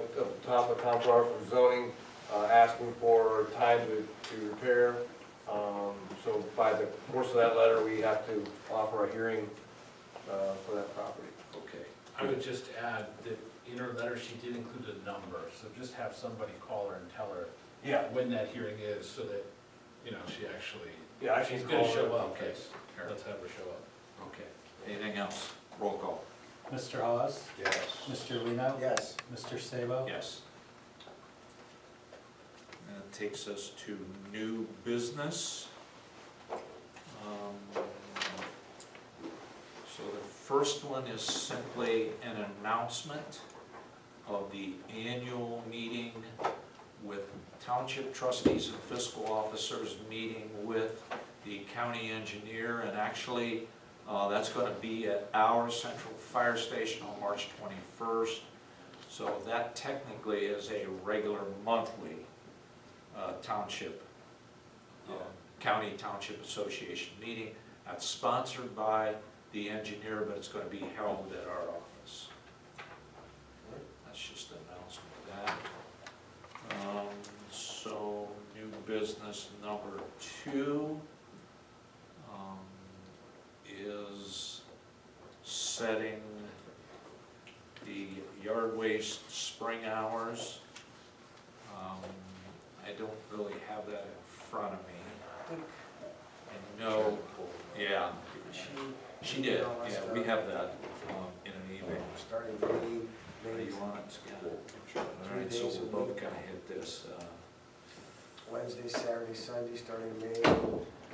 with Tom Farrar from zoning, asking for time to repair. So by the course of that letter, we have to offer a hearing for that property. Okay. I would just add that in her letter, she did include a number, so just have somebody call her and tell her when that hearing is, so that, you know, she actually, Yeah, she's gonna show up. Okay. Let's have her show up. Okay. Anything else? Roll call. Mr. Hawes? Yes. Mr. Lino? Yes. Mr. Sabo? Yes. That takes us to new business. So the first one is simply an announcement of the annual meeting with township trustees and fiscal officers meeting with the county engineer, and actually that's going to be at our central fire station on March 21st. So that technically is a regular monthly township, county township association meeting. That's sponsored by the engineer, but it's going to be held at our office. That's just an announcement of that. So new business number 2 is setting the yard waste spring hours. I don't really have that in front of me. I know, yeah, she did, yeah, we have that in an email. Starting May. Are you on it, Scott? All right, so we'll both kind of hit this. Wednesday, Saturday, Sunday, starting May.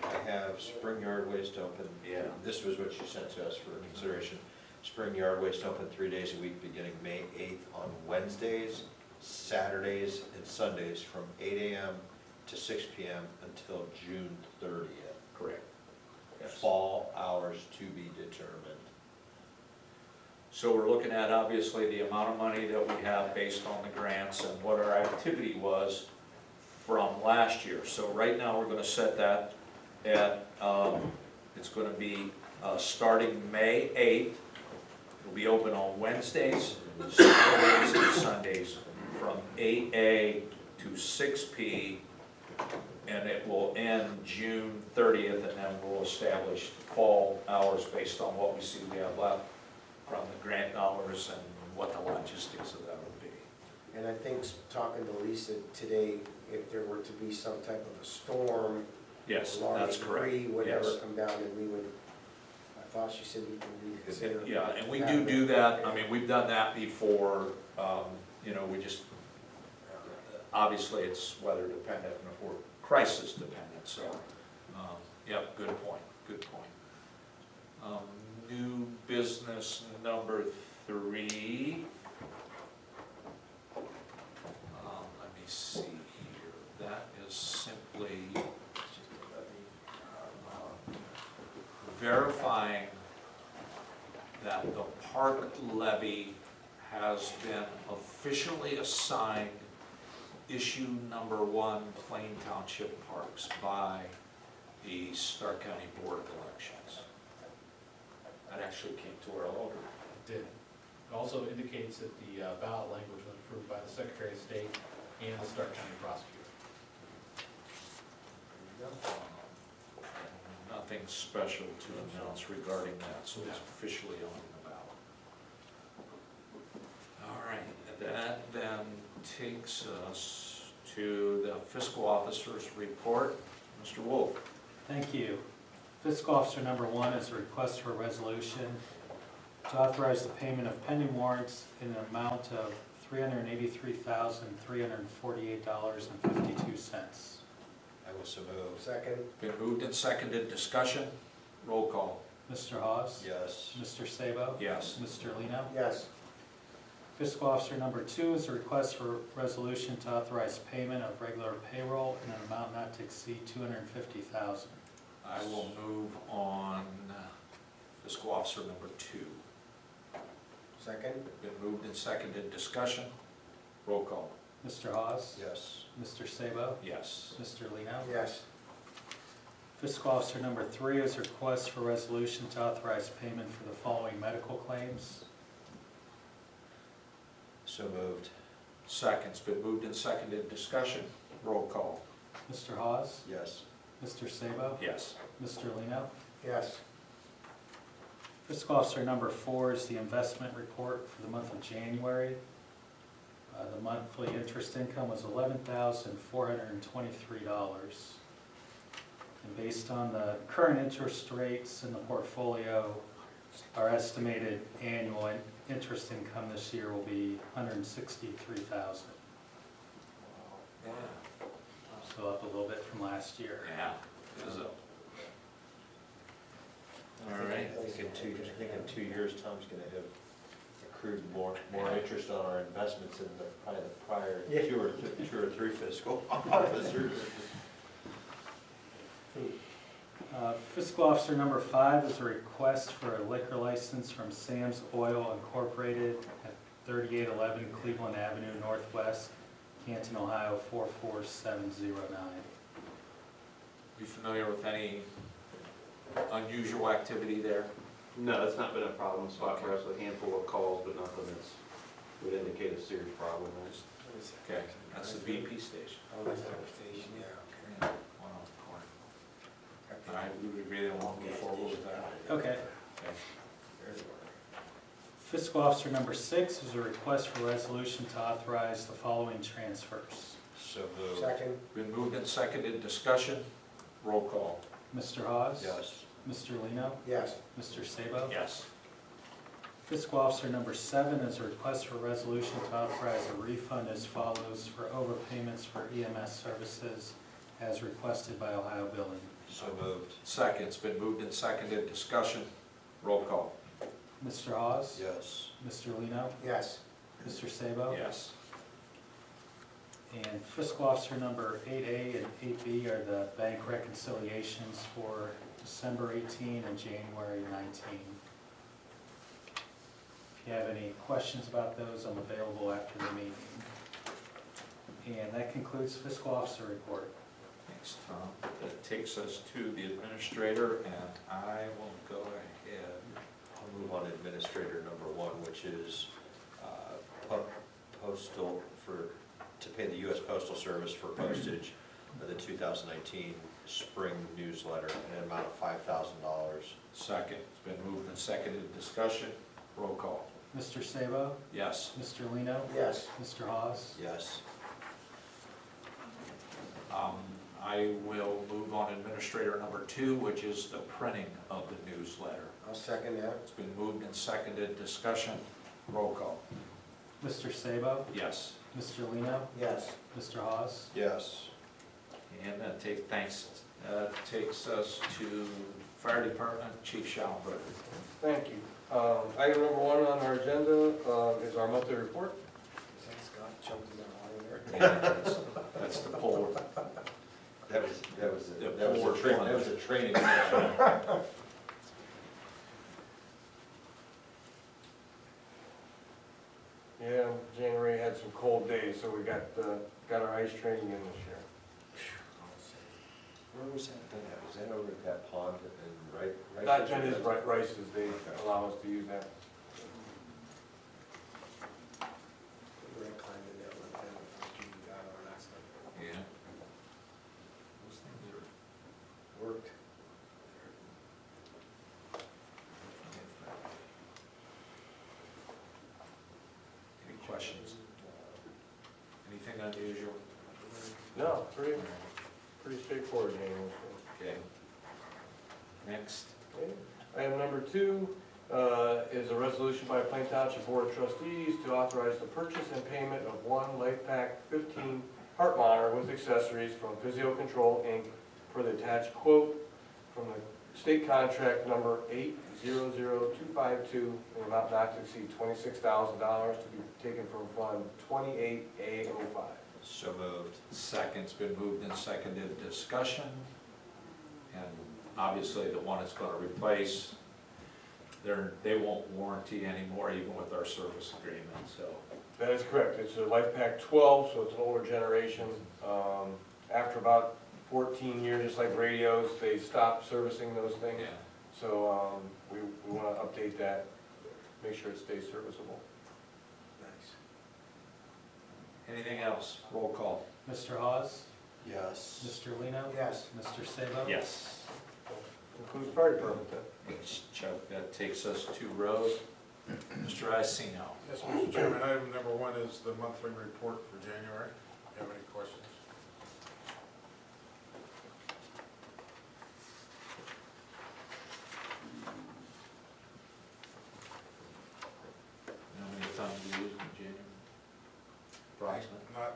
I have spring yard waste open. Yeah. This was what you sent to us for consideration. Spring yard waste open 3 days a week, beginning May 8th on Wednesdays, Saturdays, and Sundays from 8 a.m. to 6 p.m. until June 30th. Correct. Yes. Fall hours to be determined. So we're looking at obviously the amount of money that we have based on the grants and what our activity was from last year. So right now, we're gonna set that at, it's gonna be starting May 8th. It'll be open on Wednesdays, Saturdays, and Sundays from 8 to 6 p. And it will end June 30th, and then we'll establish fall hours based on what we see we have left from the grant dollars and what the logistics of that would be. And I think talking to Lisa today, if there were to be some type of a storm, Yes, large that's correct. debris, whatever Yes. come down, and we would, I thought she said we can reconsider. Yeah, and we do that, I mean, we've done that before, you know, we just, obviously it's weather dependent or crisis dependent, so, yep, good point, good point. New business. business number 3. Let me see here. That is simply verifying that the park levy has been officially assigned issue number 1 Plain Township Parks by the Stark County Board of Elections. That actually came to our alder. It did. It also indicates that the ballot language was approved by the Secretary of State and the Stark County Prosecutor. Nothing special to announce regarding that, so it's officially on the ballot. All right, that then takes us to the fiscal officer's report. Mr. Wolf. Thank you. Fiscal officer number 1 is a request for a resolution to authorize the payment of pending warrants in an amount of $383,348.52. I will so move. Second? Been moved and seconded, discussion, roll call. Mr. Hawes? Yes. Mr. Sabo? Yes. Mr. Lino? Yes. Fiscal officer number 2 is a request for resolution to authorize payment of regular payroll in an amount not to exceed $250,000. I will move on fiscal officer number 2. Second? Been moved and seconded, discussion, roll call. Mr. Hawes? Yes. Mr. Sabo? Yes. Mr. Lino? Yes. Fiscal officer number 3 is a request for resolution to authorize payment for the following medical claims. So moved. Second's been moved and seconded, discussion, roll call. Mr. Hawes? Yes. Mr. Sabo? Yes. Mr. Lino? Yes. Fiscal officer number 4 is the investment report for the month of January. The monthly interest income was $11,423. And based on the current interest rates in the portfolio, our estimated annual interest income this year will be $163,000. Yeah. So up a little bit from last year. Yeah, it is up. All right. I think in 2 years, Tom's gonna have accrued more interest on our investments than probably the prior two or three fiscal officers. Fiscal officer number 5 is a request for a liquor license from Sam's Oil Incorporated at 3811 Cleveland Avenue Northwest, Canton, Ohio 44709. You familiar with any unusual activity there? No, it's not been a problem spot for us, a handful of calls, but nothing that's, would indicate a serious problem. Okay, that's the BP station. Oh, that's our station, yeah, Yeah, one on the corner. All right, we really want to move forward with that. Okay. Okay. Fiscal officer number 6 is a request for resolution to authorize the following transfers. So okay. moved. Second? Been moved and seconded, discussion, roll call. Mr. Hawes? Yes. Mr. Lino? Yes. Mr. Sabo? Yes. Fiscal officer number 7 is a request for resolution to authorize a refund as follows for overpayments for EMS services as requested by Ohio Billing. So moved. Second, it's been moved and seconded, discussion, roll call. Mr. Hawes? Yes. Mr. Lino? Yes. Mr. Sabo? Yes. And fiscal officer number 8A and 8B are the bank reconciliations for December 18 and January 19. If you have any questions about those, I'm available after the meeting. And that concludes fiscal officer report. Thanks, Tom. That takes us to the administrator, and I will go ahead. I'll move on to administrator number 1, which is postal to pay the U.S. Postal Service for postage of the 2019 spring newsletter in an amount of $5,000. Second, it's been moved and seconded, discussion, roll call. Mr. Sabo? Yes. Mr. Lino? Yes. Mr. Hawes? Yes. I will move on administrator number 2, which is the printing of the newsletter. I'll second that. It's been moved and seconded, discussion, roll call. Mr. Sabo? Yes. Mr. Lino? Yes. Mr. Hawes? Yes. And that takes us to fire department, Chief Schallenberger. Thank you. item number 1 on our agenda is our monthly report. Scott jumped in there. That's the poll. That was a training session. Yeah, January had some cold days, so we got our ice training in this year. Where was that done at? Was that over at that pond in Rice? That is Rice's, they allow us to use that. We're gonna climb in there one time after you got on last night. Yeah. Those things are Worked. Any questions? Anything unusual? No, pretty straightforward, January. Okay. Next. Okay. Item number 2 is a resolution by Plain Township Board of Trustees to authorize the purchase and payment of one Life Pack 15 heart monitor with accessories from Physio Control Inc. per the attached quote from the state contract number 800252 in an amount not to exceed $26,000 to be taken from Fund 28A05. So moved. Second's been moved and seconded. Discussion. And obviously the one it's gonna replace, they won't warranty anymore even with our service agreement, so. That is correct. It's a Life Pack 12, so it's an older generation. After about 14 years, just like radios, they stop servicing those things. Yeah. So we want to update that, make sure it stays serviceable. Nice. Anything else? Roll call. Mr. Hawes? Yes. Mr. Lino? Yes. Mr. Sabo? Yes. Includes fire department then. Chuck, that takes us to road. Mr. Iacino. Yes, Mr. Chairman, item number 1 is the monthly report for January. Do you have any questions? How many tons do you use in January? Approximately. I'm not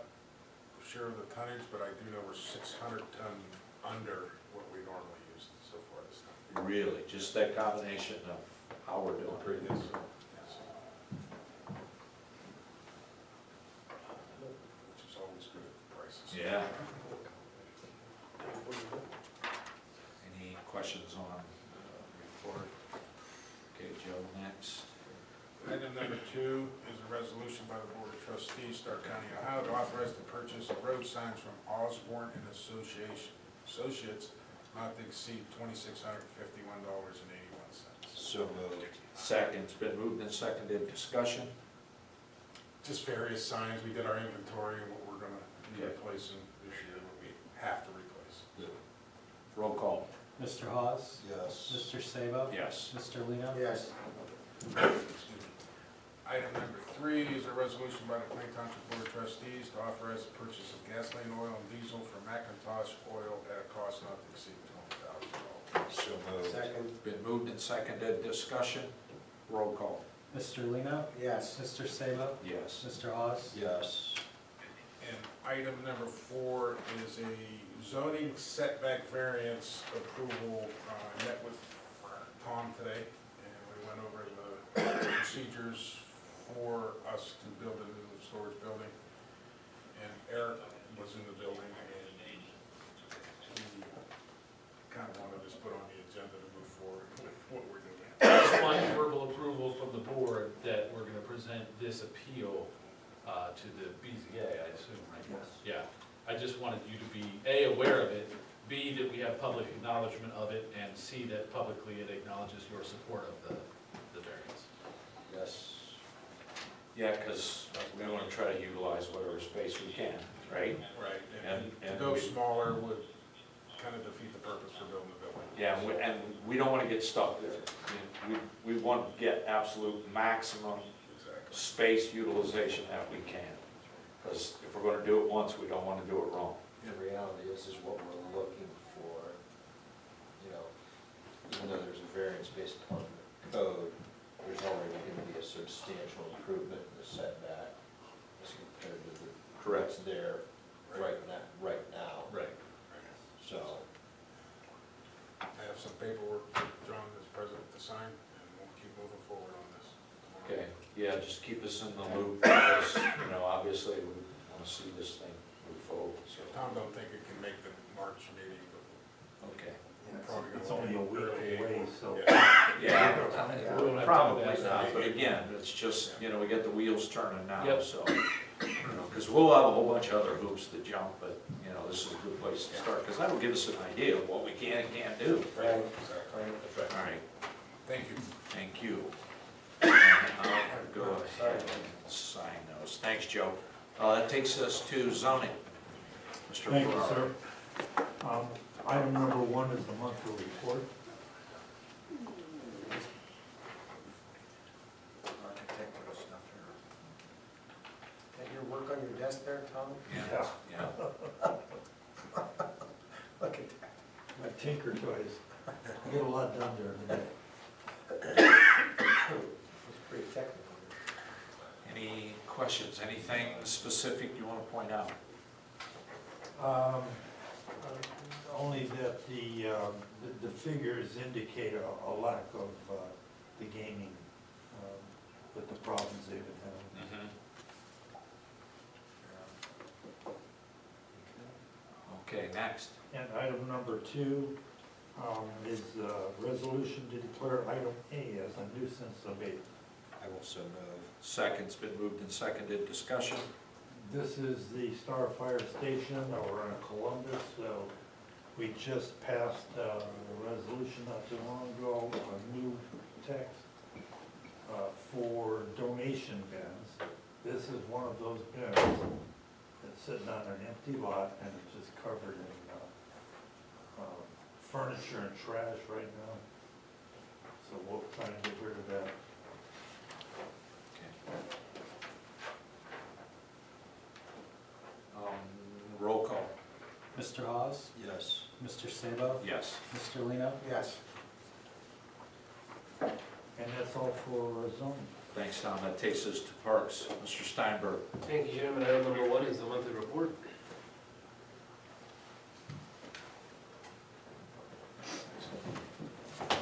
sure of the tonnage, but I do know we're 600 ton under what we normally use so far this time. Really, just that combination of how we're doing. Pretty good, sir. Yes. Which is always good at the prices. Yeah. Any questions on report? Okay, Joe, next. Item number 2 is a resolution by the Board of Trustees, Stark County, Ohio, to authorize the purchase of road signs from Osborne and Associates not to exceed $2,651.81. So moved. Second's been moved and seconded. Discussion. Just various signs. We did our inventory and what we're gonna be Okay. replacing this year, what we have to replace. Roll call. Mr. Hawes? Yes. Mr. Sabo? Yes. Mr. Lino? Yes. Excuse me. Item number 3 is a resolution by the Plain Township Board of Trustees to authorize the purchase of gasoline, oil, and diesel from McIntosh Oil at a cost not to exceed $20,000. So moved. Second. Been moved and seconded. Discussion. Roll call. Mr. Lino? Yes. Mr. Sabo? Yes. Mr. Hawes? Yes. And item number 4 is a zoning setback variance approval. I met with Tom today, and we went over the procedures for us to build a new storage building. And Eric was in the building, and he kind of wanted us put on the agenda to move forward with what we're doing. I just want verbal approval from the board that we're gonna present this appeal to the BZA, I assume, right? Yes. Yeah, I just wanted you to be, A, aware of it, B, that we have public acknowledgement of it, and C, that publicly it acknowledges your support of the variance. Yes. Yeah, because we want to try to utilize whatever space we can, right? Right, And- and and to go we- smaller would kind of defeat the purpose for building the building. Yeah, and we don't want to get stuck there. We want to get absolute maximum Exactly. space utilization that we can. Because if we're going to do it once, we don't want to do it wrong. The reality is what we're looking for, you know, even though there's a variance based upon the code, there's already going to be a substantial improvement in the setback as compared to the what's there right now. Right. So, I have some paperwork for John as president to sign, and we'll keep moving forward on this. Yeah, just keep us in the loop, because, you know, obviously, we want to see this thing move forward, so, Tom don't think it can make the March meeting, okay. but probably It's gonna only a be week early away, April. so. Yeah, We don't have probably time to not, but again, it's just, you know, we get the wheels turning now, Yep. so, you know, because we'll have a whole bunch of other hoops to jump, but, you know, this is a good place to start, because that'll give us an idea of what we can and can't do. Right, Exactly. right. All right, Thank you. thank you. And I'll go ahead and sign those. Thanks, Joe. That takes us to zoning. Mr. Thank you, Ferraro. sir. Item number 1 is the monthly report. Architectural stuff here. That your work on your desk there, Tom? Yeah, yeah. Look at that. I tinker twice. I get a lot done during the day. It's pretty technical. Any questions, anything specific you want to point out? Only that the figures indicate a lack of the gaming with the problems they've been having. Okay, next. And item number 2 is a resolution to declare item A as a nuisance abatement. I will so move. Second's been moved and seconded. Discussion? This is the Star Fire Station over in Columbus, so we just passed a resolution not too long ago, a new text for donation bins. This is one of those bins that's sitting on an empty lot and it's just covered in furniture and trash right now. So we'll try and get rid of that. Roll call. Mr. Hawes? Yes. Mr. Sabo? Yes. Mr. Lino? Yes. And that's all for zoning. Thanks, Tom. That takes us to Parks. Mr. Steinberg. Thank you, Chairman. Item number 1 is the monthly report.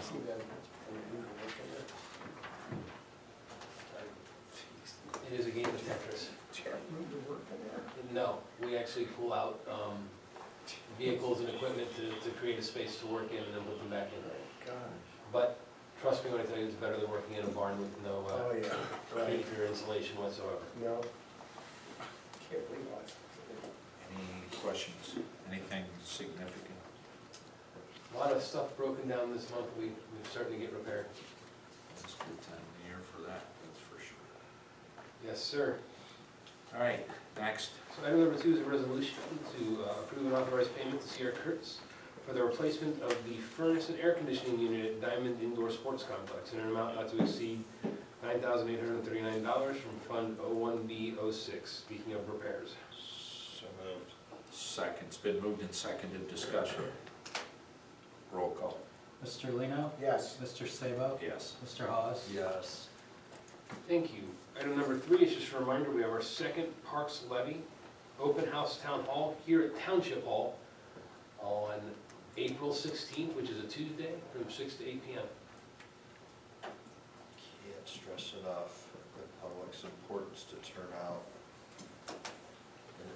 See that? It is a game of Tetris. No, we actually pull out vehicles and equipment to create a space to work in and then put them back in. But trust me when I tell you, it's better than working in a barn with no Oh, yeah, right. heat or insulation whatsoever. No. Can't believe what. Any questions? Anything significant? A lot of stuff broken down this month, we certainly get repaired. It's a good time of the year for that, that's for sure. Yes, sir. All right, next. So item number 2 is a resolution to approve and authorize payment to Sierra Kurtz for the replacement of the furnace and air conditioning unit at Diamond Indoor Sports Complex in an amount not to exceed $9,839 from Fund 01B06, speaking of repairs. So moved. Second's been moved and seconded. Discussion. Roll call. Mr. Lino? Yes. Mr. Sabo? Yes. Mr. Hawes? Yes. Thank you. Item number 3 is just a reminder, we have our second Parks Levy Open House Town Hall here at Township Hall on April 16th, which is a Tuesday, from 6 to 8 p.m. Can't stress enough the public's importance to turn out and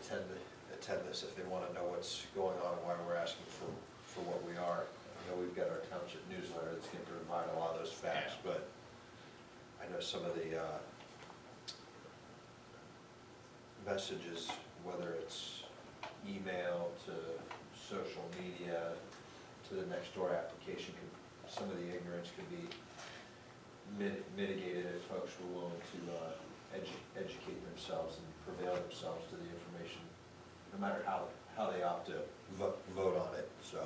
attend this if they want to know what's going on and why we're asking for what we are. I know we've got our township newsletter that's going to provide a lot of those facts, but I know some of the messages, whether it's email to social media to the next door application, some of the ignorance could be mitigated if folks were willing to educate themselves and prevail themselves to the information, no matter how they opt to vote on it, so.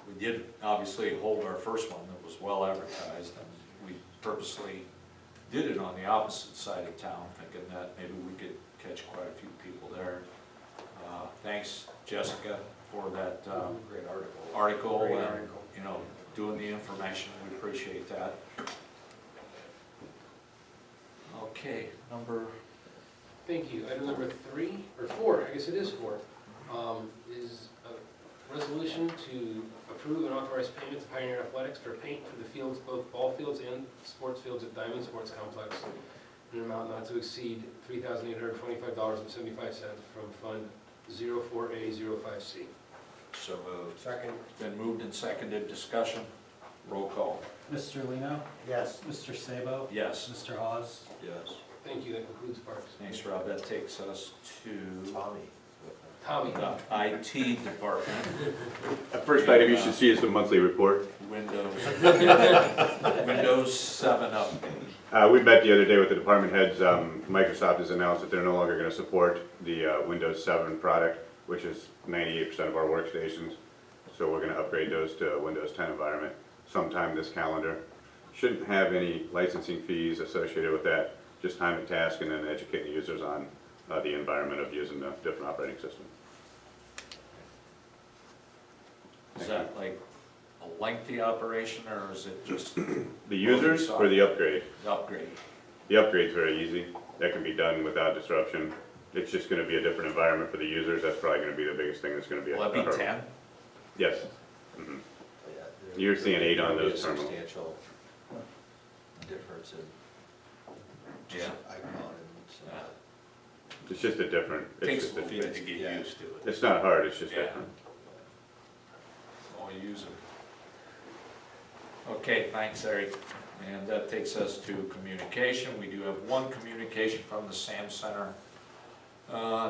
We did obviously hold our first one that was well advertised, and we purposely did it on the opposite side of town, thinking that maybe we could catch quite a few people there. Thanks, Jessica, for that Great article Great and, article. you know, doing the information. We appreciate that. Okay, number, Thank you. Item number 3, or 4, I guess it is 4, is a resolution to approve and authorize payment to Pioneer Athletics for paint for the fields, both ball fields and sports fields at Diamond Sports Complex in an amount not to exceed $3,825.75 from Fund 04A05C. So moved. Second, It's been moved and seconded, discussion, roll call. Mr. Lino? yes. Mr. Sabo? Yes. Mr. Hawes? Yes. Thank you, that concludes Parks. Thanks, Rob, that takes us to Tommy. the IT department, The first item you should see is the monthly report. Windows, Windows 7 update. We met the other day with the department heads. Microsoft has announced that they're no longer going to support the Windows 7 product, which is 98% of our workstations. So we're going to upgrade those to a Windows 10 environment sometime this calendar. Shouldn't have any licensing fees associated with that, just time and task, and then educating users on the environment of using the different operating system. Is that like a lengthy operation, or is it just The users or the upgrade? the upgrade? The upgrade's very easy. That can be done without disruption. It's just going to be a different environment for the users. That's probably going to be the biggest thing that's going to be. Will that be 10? Yes. Mhm. You're seeing 8 on those terminals. Substantial difference in Yeah. icon and It's just a different. It's Takes just a a- little bit to get Yeah. used to it. It's not hard, it's just Yeah. different. Oh, use it. Okay, thanks, Eric. And that takes us to communication. We do have one communication from the SAM Center.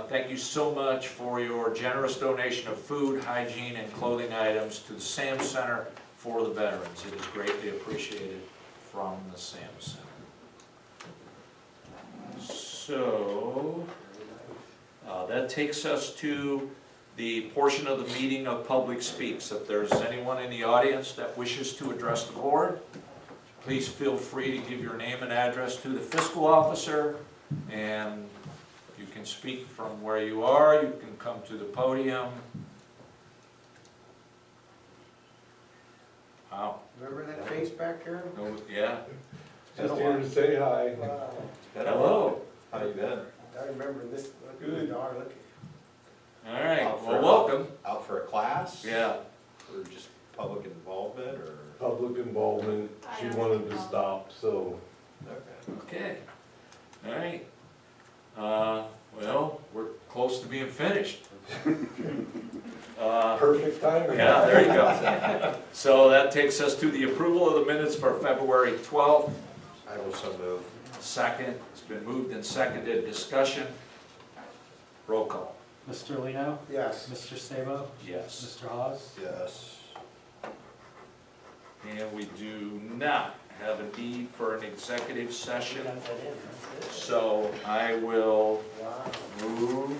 Thank you so much for your generous donation of food, hygiene, and clothing items to the SAM Center for the veterans. It is greatly appreciated from the SAM Center. So, that takes us to the portion of the meeting of public speaks. If there's anyone in the audience that wishes to address the board, please feel free to give your name and address to the fiscal officer, and you can speak from where you are. You can come to the podium. Wow. Remember that face back there? No, yeah. Just here to say hi. Wow. Hello. how you been? I remember this, look at the dog, look. All right, Out for well, a- welcome. Out for a class? Yeah. Or just public involvement, or? Public involvement, she wanted to stop, so. Okay. Okay. All right. Well, we're close to being finished. Perfect timing. Yeah, there you go. So that takes us to the approval of the minutes for February 12th. I will so move. Second, it's been moved and seconded, discussion. Roll call. Mr. Lino? Yes. Mr. Sabo? Yes. Mr. Hawes? Yes. And we do not have a need for an executive session, so I will Wow. move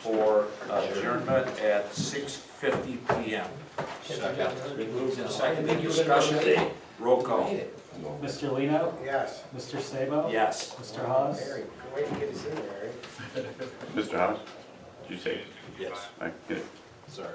for adjournment at 6:50 PM. Second. It's been moved and seconded, discussion. Roll call. Mr. Lino? Yes. Mr. Sabo? Yes. Mr. Hawes? Harry, good way to get us in there, Harry. Mr. House, did you say? Yes. I get it. Sorry.